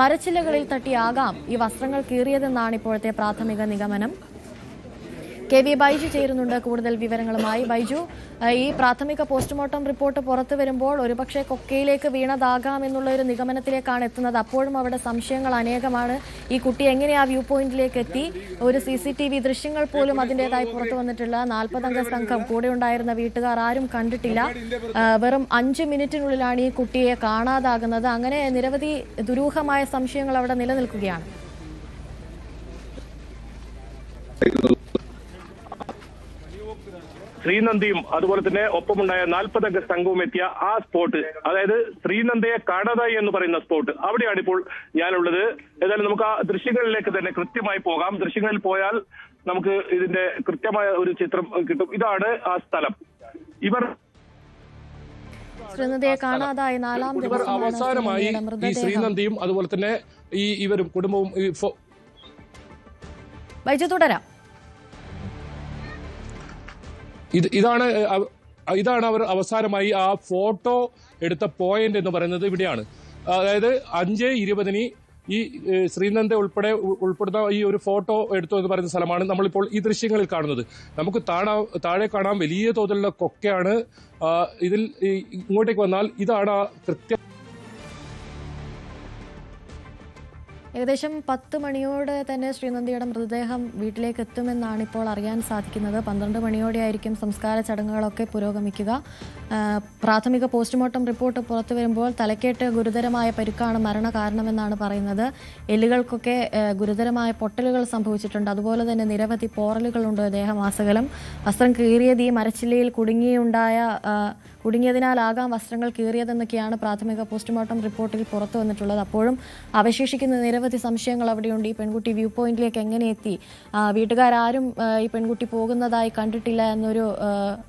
മരച്ചില്ലകളിൽ തട്ടിയാകാം ഈ വസ്ത്രങ്ങൾ കീറിയതെന്നാണ് ഇപ്പോഴത്തെ പ്രാഥമിക നിഗമനം. കെ വി ബൈജു ചേരുന്നുണ്ട് കൂടുതൽ വിവരങ്ങളുമായി. ബൈജു, ഈ പ്രാഥമിക പോസ്റ്റ്മോർട്ടം റിപ്പോർട്ട് പുറത്തു വരുമ്പോൾ ഒരുപക്ഷെ കൊക്കയിലേക്ക് വീണതാകാം എന്നുള്ള ഒരു നിഗമനത്തിലേക്കാണ് എത്തുന്നത്. അപ്പോഴും അവിടെ സംശയങ്ങൾ അനേകമാണ്. ഈ കുട്ടി എങ്ങനെ ആ വ്യൂ പോയിന്റിലേക്ക് എത്തി? ഒരു CCTV ദൃശ്യങ്ങൾ പോലും അതിൻ്റെതായി പുറത്തു വന്നിട്ടില്ല. 40 അംഗ സംഘം കൂടെ ഉണ്ടായിരുന്ന വീട്ടുകാർ ആരും കണ്ടിട്ടില്ല. വെറും 5 മിനിറ്റിനുള്ളിലാണ് ഈ കുട്ടിയെ കാണാതാകുന്നത്. അങ്ങനെ നിരവധി ദുരൂഹമായ സംശയങ്ങൾ അവിടെ നിലനിൽക്കുകയാണ്. ശ്രീനന്ദിയും അതുപോലെ തന്നെ ഒപ്പമുണ്ടായ 40 അംഗ സംഘവും എത്തിയ ആ സ്പോട്ട്, അതായത് ശ്രീനന്ദയെ കാണാതായി എന്ന് പറയുന്ന സ്പോട്ട്, അവിടെയാണ് ഇപ്പോൾ ഞാനുള്ളത്. ഏതായാലും നമുക്ക് ആ ദൃശ്യങ്ങളിലേക്ക് തന്നെ കൃത്യമായി പോകാം. ദൃശ്യങ്ങളിൽ പോയാൽ നമുക്ക് ഇതിന്റെ കൃത്യമായ ഒരു ചിത്രം കിട്ടും. ഇതാണ് ആ സ്ഥലം. ഇവർ ശ്രീനന്ദയെ കാണാതായി 4ാം ദിവസം അവസാനമായി ഈ ശ്രീനന്ദിയും അതുപോലെ തന്നെ ഇവരും കുടുംബവും ബൈജു തുടരാം. ഇതാണ് അവർ അവസാനമായി ആ ഫോട്ടോ എടുത്ത പോയിന്റ് എന്ന് പറയുന്നത് ഇവിടെയാണ്. അതായത് 5:20 ഈ ശ്രീനന്ദ ഉൾപ്പെടുന്ന ഈ ഒരു ഫോട്ടോ എടുത്തു എന്ന് പറയുന്ന സ്ഥലമാണ് നമ്മളിപ്പോൾ ഈ ദൃശ്യങ്ങളിൽ കാണുന്നത്. നമുക്ക് താഴെ കാണാൻ വലിയ തോതിലുള്ള കൊക്കയാണ്. ഇതിൽ ഇങ്ങോട്ടേക്ക് വന്നാൽ ഇതാണ് കൃത്യം. ഏകദേശം 10 മണിയോടെ തന്നെ ശ്രീനന്ദിയുടെ മൃതദേഹം വീട്ടിലേക്ക് എത്തുമെന്നാണ് ഇപ്പോൾ അറിയാൻ സാധിക്കുന്നത്. 12 മണിയോടെയായിരിക്കും സംസ്കാര ചടങ്ങുകളൊക്കെ പുരോഗമിക്കുക. പ്രാഥമിക പോസ്റ്റ്മോർട്ടം റിപ്പോർട്ട് പുറത്തു വരുമ്പോൾ തലക്കേറ്റ് ഗുരുതരമായ പരുക്കാണ് മരണകാരണമെന്നാണ് പറയുന്നത്. എല്ലുകൾക്കൊക്കെ ഗുരുതരമായ പൊട്ടലുകൾ സംഭവിച്ചിട്ടുണ്ട്. അതുപോലെ തന്നെ നിരവധി പോറലുകളുണ്ട് ദേഹമാസകലം. വസ്ത്രം കീറിയത് ഈ മരച്ചില്ലയിൽ കുടുങ്ങിയതിനാലാകാം വസ്ത്രങ്ങൾ കീറിയതെന്നൊക്കെയാണ് പ്രാഥമിക പോസ്റ്റ്മോർട്ടം റിപ്പോർട്ടിൽ പുറത്തു വന്നിട്ടുള്ളത്. അപ്പോഴും അവശേഷിക്കുന്ന നിരവധി സംശയങ്ങൾ അവിടെയുണ്ട്. ഈ പെൺകുട്ടി വ്യൂ പോയിന്റിലേക്ക് എങ്ങനെ എത്തി? വീട്ടുകാരും ഈ പെൺകുട്ടി പോകുന്നതായി കണ്ടിട്ടില്ല എന്നൊരു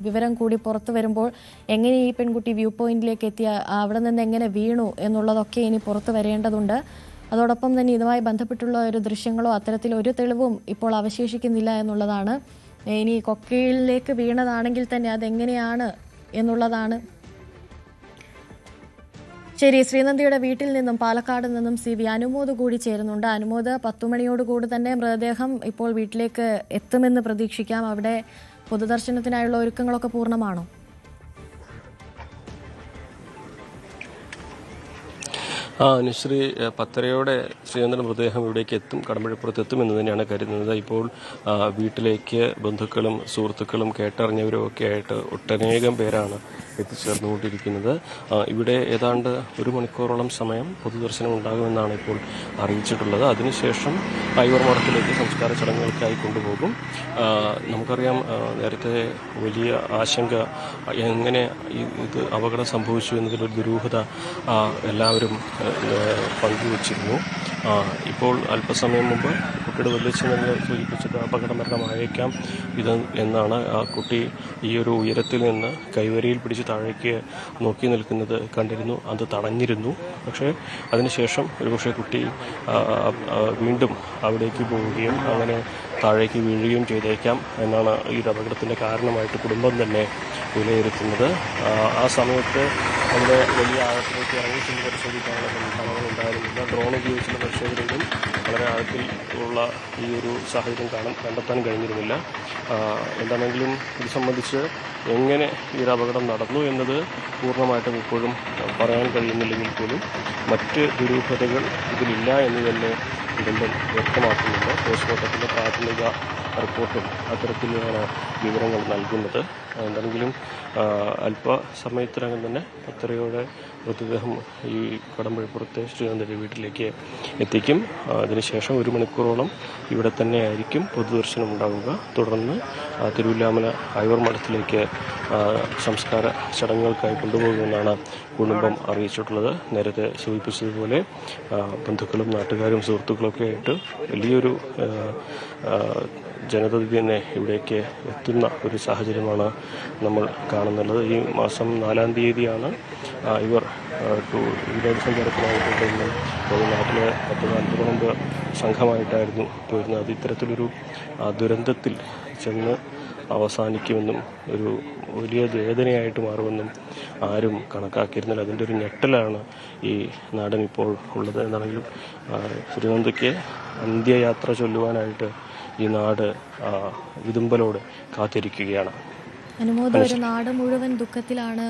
വിവരം കൂടി പുറത്തു വരുമ്പോൾ എങ്ങനെ ഈ പെൺകുട്ടി വ്യൂ പോയിന്റിലേക്ക് എത്തി, അവിടെ നിന്ന് എങ്ങനെ വീണു എന്നുള്ളതൊക്കെ ഇനി പുറത്തു വരേണ്ടതുണ്ട്. അതോടൊപ്പം തന്നെ ഇതുമായി ബന്ധപ്പെട്ടുള്ള ഒരു ദൃശ്യങ്ങളോ അത്തരത്തിലൊരു തെളിവും ഇപ്പോൾ അവശേഷിക്കുന്നില്ല എന്നുള്ളതാണ്. ഇനി കൊക്കയിലേക്ക് വീണതാണെങ്കിൽ തന്നെ അതെങ്ങനെയാണ് എന്നുള്ളതാണ്. ശരി, ശ്രീനന്ദിയുടെ വീട്ടിൽ നിന്നും പാലക്കാട് നിന്നും CV അനുമോദ് കൂടി ചേരുന്നുണ്ട്. അനുമോദ്, 10 മണിയോടുകൂടി തന്നെ മൃതദേഹം ഇപ്പോൾ വീട്ടിലേക്ക് എത്തുമെന്ന് പ്രതീക്ഷിക്കാം. അവിടെ പൊതുദർശനത്തിനായുള്ള ഒരുക്കങ്ങളൊക്കെ പൂർണ്ണമാണോ? അനുശ്രീ 10:30 ശ്രീനന്ദൻ്റെ മൃതദേഹം ഇവിടേക്ക് എത്തും, കടമ്പഴിപ്പുറത്ത് എത്തും എന്ന് തന്നെയാണ് കരുതുന്നത്. ഇപ്പോൾ വീട്ടിലേക്ക് ബന്ധുക്കളും സുഹൃത്തുക്കളും കേട്ടറിഞ്ഞവരും ഒക്കെ ആയിട്ട് ഒട്ടനേകം പേരാണ് എത്തിച്ചേർന്നുകൊണ്ടിരിക്കുന്നത്. ഇവിടെ ഏതാണ്ട് 1 മണിക്കൂറോളം സമയം പൊതുദർശനം ഉണ്ടാകുമെന്നാണ് ഇപ്പോൾ അറിയിച്ചിട്ടുള്ളത്. അതിനുശേഷം ഐവർ മഠത്തിലേക്ക് സംസ്കാര ചടങ്ങുകൾക്കായി കൊണ്ടുപോകും. നമുക്കറിയാം, നേരത്തെ വലിയ ആശങ്ക എങ്ങനെ ഇത് അപകടം സംഭവിച്ചു എന്നതിലൊരു ദുരൂഹത എല്ലാവരും പങ്കുവച്ചിരുന്നു. ഇപ്പോൾ അല്പസമയം മുമ്പ് കുട്ടിയുടെ വലിയച്ഛൻ സൂചിപ്പിച്ചത് അപകടമരണമായേക്കാം ഇത് എന്നാണ്. ആ കുട്ടി ഈ ഒരു ഉയരത്തിൽ നിന്ന് കൈവരിയിൽ പിടിച്ച് താഴേക്ക് നോക്കി നിൽക്കുന്നത് കണ്ടിരുന്നു. അത് തടഞ്ഞിരുന്നു. പക്ഷേ അതിനുശേഷം ഒരുപക്ഷെ കുട്ടി വീണ്ടും അവിടേക്ക് പോവുകയും അങ്ങനെ താഴേക്ക് വീഴുകയും ചെയ്തേക്കാം എന്നാണ് ഈ അപകടത്തിൻ്റെ കാരണമായിട്ട് കുടുംബം തന്നെ വിലയിരുത്തുന്നത്. ആ സമയത്ത് അതിൻ്റെ വലിയ ആഴത്തിലേക്ക് ഇറങ്ങി ചെന്ന് പരിശോധിക്കാനുള്ള സംവിധാനങ്ങൾ ഉണ്ടായിരുന്നില്ല. ഡ്രോൺ ഉപയോഗിച്ചുള്ള പരിശോധനയിലും വളരെ ആഴത്തിൽ ഉള്ള ഈ ഒരു സാഹചര്യം കണ്ടെത്താൻ കഴിഞ്ഞിരുന്നില്ല. എന്താണെങ്കിലും ഇത് സംബന്ധിച്ച് എങ്ങനെ ഈ ഒരു അപകടം നടന്നു എന്നത് പൂർണ്ണമായിട്ടും ഇപ്പോഴും പറയാൻ കഴിയുന്നില്ലെങ്കിൽ പോലും മറ്റ് ദുരൂഹതകൾ ഇതിലില്ല എന്ന് തന്നെ കുടുംബം വ്യക്തമാക്കുന്നുണ്ട്. പോസ്റ്റ്മോർട്ടത്തിൻ്റെ പ്രാഥമിക റിപ്പോർട്ടും അത്തരത്തിലുള്ള വിവരങ്ങൾ നൽകുന്നത്. എന്താണെങ്കിലും അല്പസമയത്തിനകം തന്നെ പത്തരയോടെ മൃതദേഹം ഈ കടമ്പഴിപ്പുറത്തെ ശ്രീനന്ദയുടെ വീട്ടിലേക്ക് എത്തിക്കും. അതിനുശേഷം 1 മണിക്കൂറോളം ഇവിടെ തന്നെയായിരിക്കും പൊതുദർശനം ഉണ്ടാവുക. തുടർന്ന് തിരുവില്ലാമല ഐവർ മഠത്തിലേക്ക് സംസ്കാര ചടങ്ങുകൾക്കായി കൊണ്ടുപോകുമെന്നാണ് കുടുംബം അറിയിച്ചിട്ടുള്ളത്. നേരത്തെ സൂചിപ്പിച്ചതുപോലെ ബന്ധുക്കളും നാട്ടുകാരും സുഹൃത്തുക്കളൊക്കെ ആയിട്ട് വലിയൊരു ജനത തന്നെ ഇവിടേക്ക് എത്തുന്ന ഒരു സാഹചര്യമാണ് നമ്മൾ കാണുന്നുള്ളത്. ഈ മാസം 4-ാം തീയതിയാണ് ഇവർ വിനോദസഞ്ചാരത്തിനായിട്ട് നാട്ടിലെ 10-40 പേർ സംഘമായിട്ടായിരുന്നു പോയിരുന്നത്. അത് ഇത്തരത്തിലൊരു ദുരന്തത്തിൽ ചെന്ന് അവസാനിക്കുമെന്നും ഒരു വലിയ വേദനയായിട്ട് മാറുമെന്നും ആരും കണക്കാക്കിയിരുന്നില്ല. അതിൻ്റെ ഒരു ഞെട്ടലാണ് ഈ നാടൻ ഇപ്പോൾ ഉള്ളത്. എന്നാണെങ്കിലും ശ്രീനന്ദയ്ക്ക് അന്ത്യയാത്ര ചൊല്ലുവാനായിട്ട് ഈ നാട് വിതുമ്പലോട് കാത്തിരിക്കുകയാണ്. അനുമോദ, ഒരു നാട് മുഴുവൻ ദുഃഖത്തിലാണ്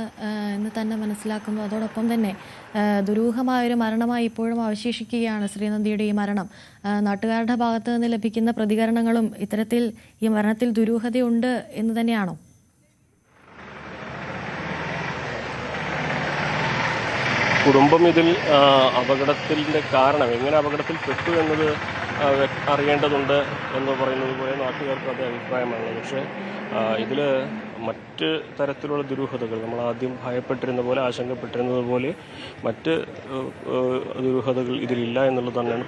എന്ന് തന്നെ മനസ്സിലാക്കുന്നു. അതോടൊപ്പം തന്നെ ദുരൂഹമായൊരു മരണമായി ഇപ്പോഴും അവശേഷിക്കുകയാണ് ശ്രീനന്ദിയുടെ ഈ മരണം. നാട്ടുകാരുടെ ഭാഗത്ത് നിന്ന് ലഭിക്കുന്ന പ്രതികരണങ്ങളും ഇത്തരത്തിൽ ഈ മരണത്തിൽ ദുരൂഹതയുണ്ട് എന്ന് തന്നെയാണോ? കുടുംബം ഇതിൽ അപകടത്തിൻ്റെ കാരണം എങ്ങനെ അപകടത്തിൽപ്പെട്ടു എന്നത് അറിയേണ്ടതുണ്ട് എന്ന് പറയുന്നത് പോലെ നാട്ടുകാർക്ക് അത് അഭിപ്രായമാണ്. പക്ഷേ ഇതിൽ മറ്റ് തരത്തിലുള്ള ദുരൂഹതകൾ നമ്മൾ ആദ്യം ഭയപ്പെട്ടിരുന്ന പോലെ ആശങ്കപ്പെട്ടിരുന്നത് പോലെ മറ്റ് ദുരൂഹതകൾ ഇതിലില്ല എന്നുള്ളത് തന്നെയാണ്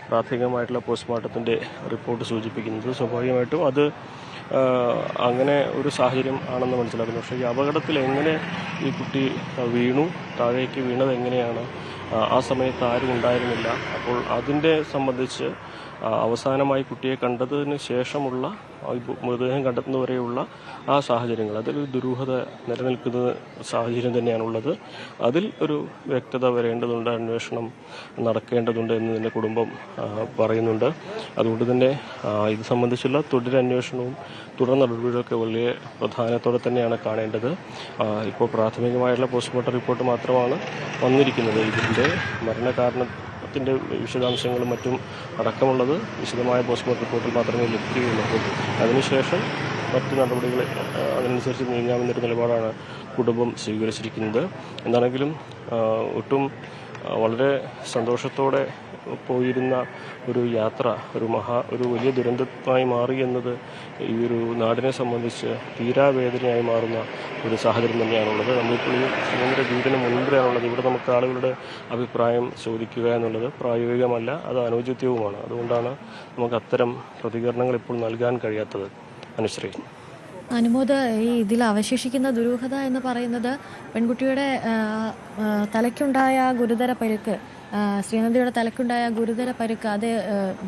പ്രാഥമികമായിട്ടുള്ള പോസ്റ്റ്മോർട്ടത്തിൻ്റെ റിപ്പോർട്ട് സൂചിപ്പിക്കുന്നത്. സ്വാഭാവികമായിട്ടും അത് അങ്ങനെ ഒരു സാഹചര്യം ആണെന്ന് മനസ്സിലാക്കുന്നു. പക്ഷേ ഈ അപകടത്തിൽ എങ്ങനെ ഈ കുട്ടി വീണു, താഴേക്ക് വീണത് എങ്ങനെയാണ്, ആ സമയത്ത് ആരും ഉണ്ടായിരുന്നില്ല. അപ്പോൾ അതിൻ്റെ സംബന്ധിച്ച് അവസാനമായി കുട്ടിയെ കണ്ടതിന് ശേഷമുള്ള മൃതദേഹം കണ്ടെത്തുന്നവരെയുള്ള ആ സാഹചര്യങ്ങൾ, അതിൽ ദുരൂഹത നിലനിൽക്കുന്ന സാഹചര്യം തന്നെയാണുള്ളത്. അതിൽ ഒരു വ്യക്തത വരേണ്ടതുണ്ട്, അന്വേഷണം നടക്കേണ്ടതുണ്ട് എന്ന് തന്നെ കുടുംബം പറയുന്നുണ്ട്. അതുകൊണ്ട് തന്നെ ഇത് സംബന്ധിച്ചുള്ള തുടരന്വേഷണവും തുടർ നടപടികളൊക്കെ വലിയ പ്രധാനത്തോടെ തന്നെയാണ് കാണേണ്ടത്. ഇപ്പോൾ പ്രാഥമികമായുള്ള പോസ്റ്റ്മോർട്ടം റിപ്പോർട്ട് മാത്രമാണ് വന്നിരിക്കുന്നത്. ഇതിൻ്റെ മരണകാരണത്തിൻ്റെ വിശദാംശങ്ങളും മറ്റും അടക്കമുള്ളത് വിശദമായ പോസ്റ്റ്മോർട്ടം റിപ്പോർട്ടിൽ മാത്രമേ ലഭിക്കുകയുള്ളൂ. അതിനുശേഷം മറ്റ് നടപടികൾ അതിനനുസരിച്ച് നീങ്ങാമെന്നൊരു നിലപാടാണ് കുടുംബം സ്വീകരിച്ചിരിക്കുന്നത്. എന്താണെങ്കിലും ഒട്ടും വളരെ സന്തോഷത്തോടെ പോയിരുന്ന ഒരു യാത്ര ഒരു വലിയ ദുരന്തമായി മാറി എന്നത് ഈ ഒരു നാടിനെ സംബന്ധിച്ച് തീരാവേദനയായി മാറുന്ന ഒരു സാഹചര്യം തന്നെയാണുള്ളത്. നമ്മളിപ്പോൾ ഈ ശ്രീനന്ദയുടെ വീടിന് മുൻപിലാണുള്ളത്. ഇവിടെ നമുക്ക് ആളുകളുടെ അഭിപ്രായം ചോദിക്കുക എന്നുള്ളത് പ്രായോഗികമല്ല, അത് അനൗചിത്യവുമാണ്. അതുകൊണ്ടാണ് നമുക്ക് അത്തരം പ്രതികരണങ്ങൾ ഇപ്പോൾ നൽകാൻ കഴിയാത്തത്. അനുശ്രീ. അനുമോദ്, ഈ ഇതിൽ അവശേഷിക്കുന്ന ദുരൂഹത എന്ന് പറയുന്നത് പെൺകുട്ടിയുടെ തലയ്ക്കുണ്ടായ ഗുരുതര പരിക്ക്, ശ്രീനന്ദിയുടെ തലയ്ക്കുണ്ടായ ഗുരുതര പരിക്ക്, അത്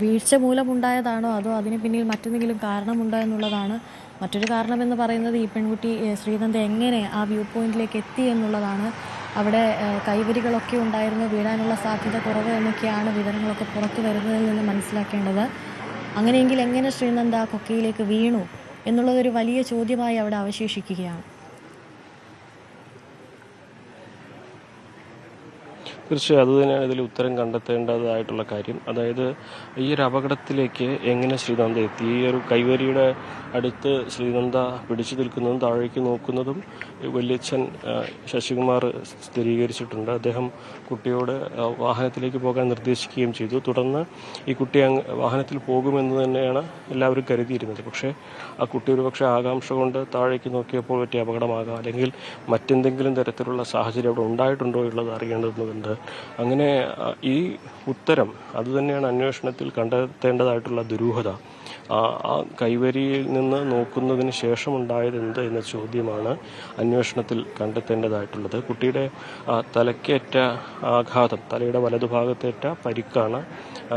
വീഴ്ച മൂലമുണ്ടായതാണോ അതോ അതിന് പിന്നിൽ മറ്റെന്തെങ്കിലും കാരണമുണ്ടോ എന്നുള്ളതാണ്. മറ്റൊരു കാരണമെന്ന് പറയുന്നത് ഈ പെൺകുട്ടി ശ്രീനന്ദ എങ്ങനെ ആ വ്യൂ പോയിന്റിലേക്ക് എത്തി എന്നുള്ളതാണ്. അവിടെ കൈവരികളൊക്കെ ഉണ്ടായിരുന്നു, വീഴാനുള്ള സാധ്യത കുറവ് എന്നൊക്കെയാണ് വിവരങ്ങളൊക്കെ പുറത്തു വരുന്നതിൽ നിന്ന് മനസ്സിലാക്കേണ്ടത്. അങ്ങനെയെങ്കിൽ എങ്ങനെ ശ്രീനന്ദ കൊക്കയിലേക്ക് വീണു എന്നുള്ളതൊരു വലിയ ചോദ്യമായി അവിടെ അവശേഷിക്കുകയാണ്. തീർച്ചയായും അതുതന്നെയാണ് ഇതിൽ ഉത്തരം കണ്ടെത്തേണ്ടതായിട്ടുള്ള കാര്യം. അതായത് ഈ ഒരു അപകടത്തിലേക്ക് എങ്ങനെ ശ്രീനന്ദ എത്തി? ഈ ഒരു കൈവരിയുടെ അടുത്ത് ശ്രീനന്ദ പിടിച്ചു നിൽക്കുന്നതും താഴേക്ക് നോക്കുന്നതും വല്യച്ഛൻ ശശികുമാർ സ്ഥിരീകരിച്ചിട്ടുണ്ട്. അദ്ദേഹം കുട്ടിയോട് വാഹനത്തിലേക്ക് പോകാൻ നിർദ്ദേശിക്കുകയും ചെയ്തു. തുടർന്ന് ഈ കുട്ടി വാഹനത്തിൽ പോകുമെന്ന് തന്നെയാണ് എല്ലാവരും കരുതിയിരുന്നത്. പക്ഷേ ആ കുട്ടി ഒരുപക്ഷെ ആകാംക്ഷ കൊണ്ട് താഴേക്ക് നോക്കിയപ്പോൾ പറ്റിയ അപകടമാകാം, അല്ലെങ്കിൽ മറ്റെന്തെങ്കിലും തരത്തിലുള്ള സാഹചര്യം അവിടെ ഉണ്ടായിട്ടുണ്ടോ ഉള്ളത് അറിയേണ്ടതുണ്ട്. അങ്ങനെ ഈ ഉത്തരം അതുതന്നെയാണ് അന്വേഷണത്തിൽ കണ്ടെത്തേണ്ടതായിട്ടുള്ള ദുരൂഹത. ആ കൈവരിയിൽ നിന്ന് നോക്കുന്നതിന് ശേഷമുണ്ടായത് എന്ത് എന്ന ചോദ്യമാണ് അന്വേഷണത്തിൽ കണ്ടെത്തേണ്ടതായിട്ടുള്ളത്. കുട്ടിയുടെ തലയ്ക്കേറ്റ ആഘാതം, തലയുടെ വലതുഭാഗത്തേറ്റ പരിക്കാണ്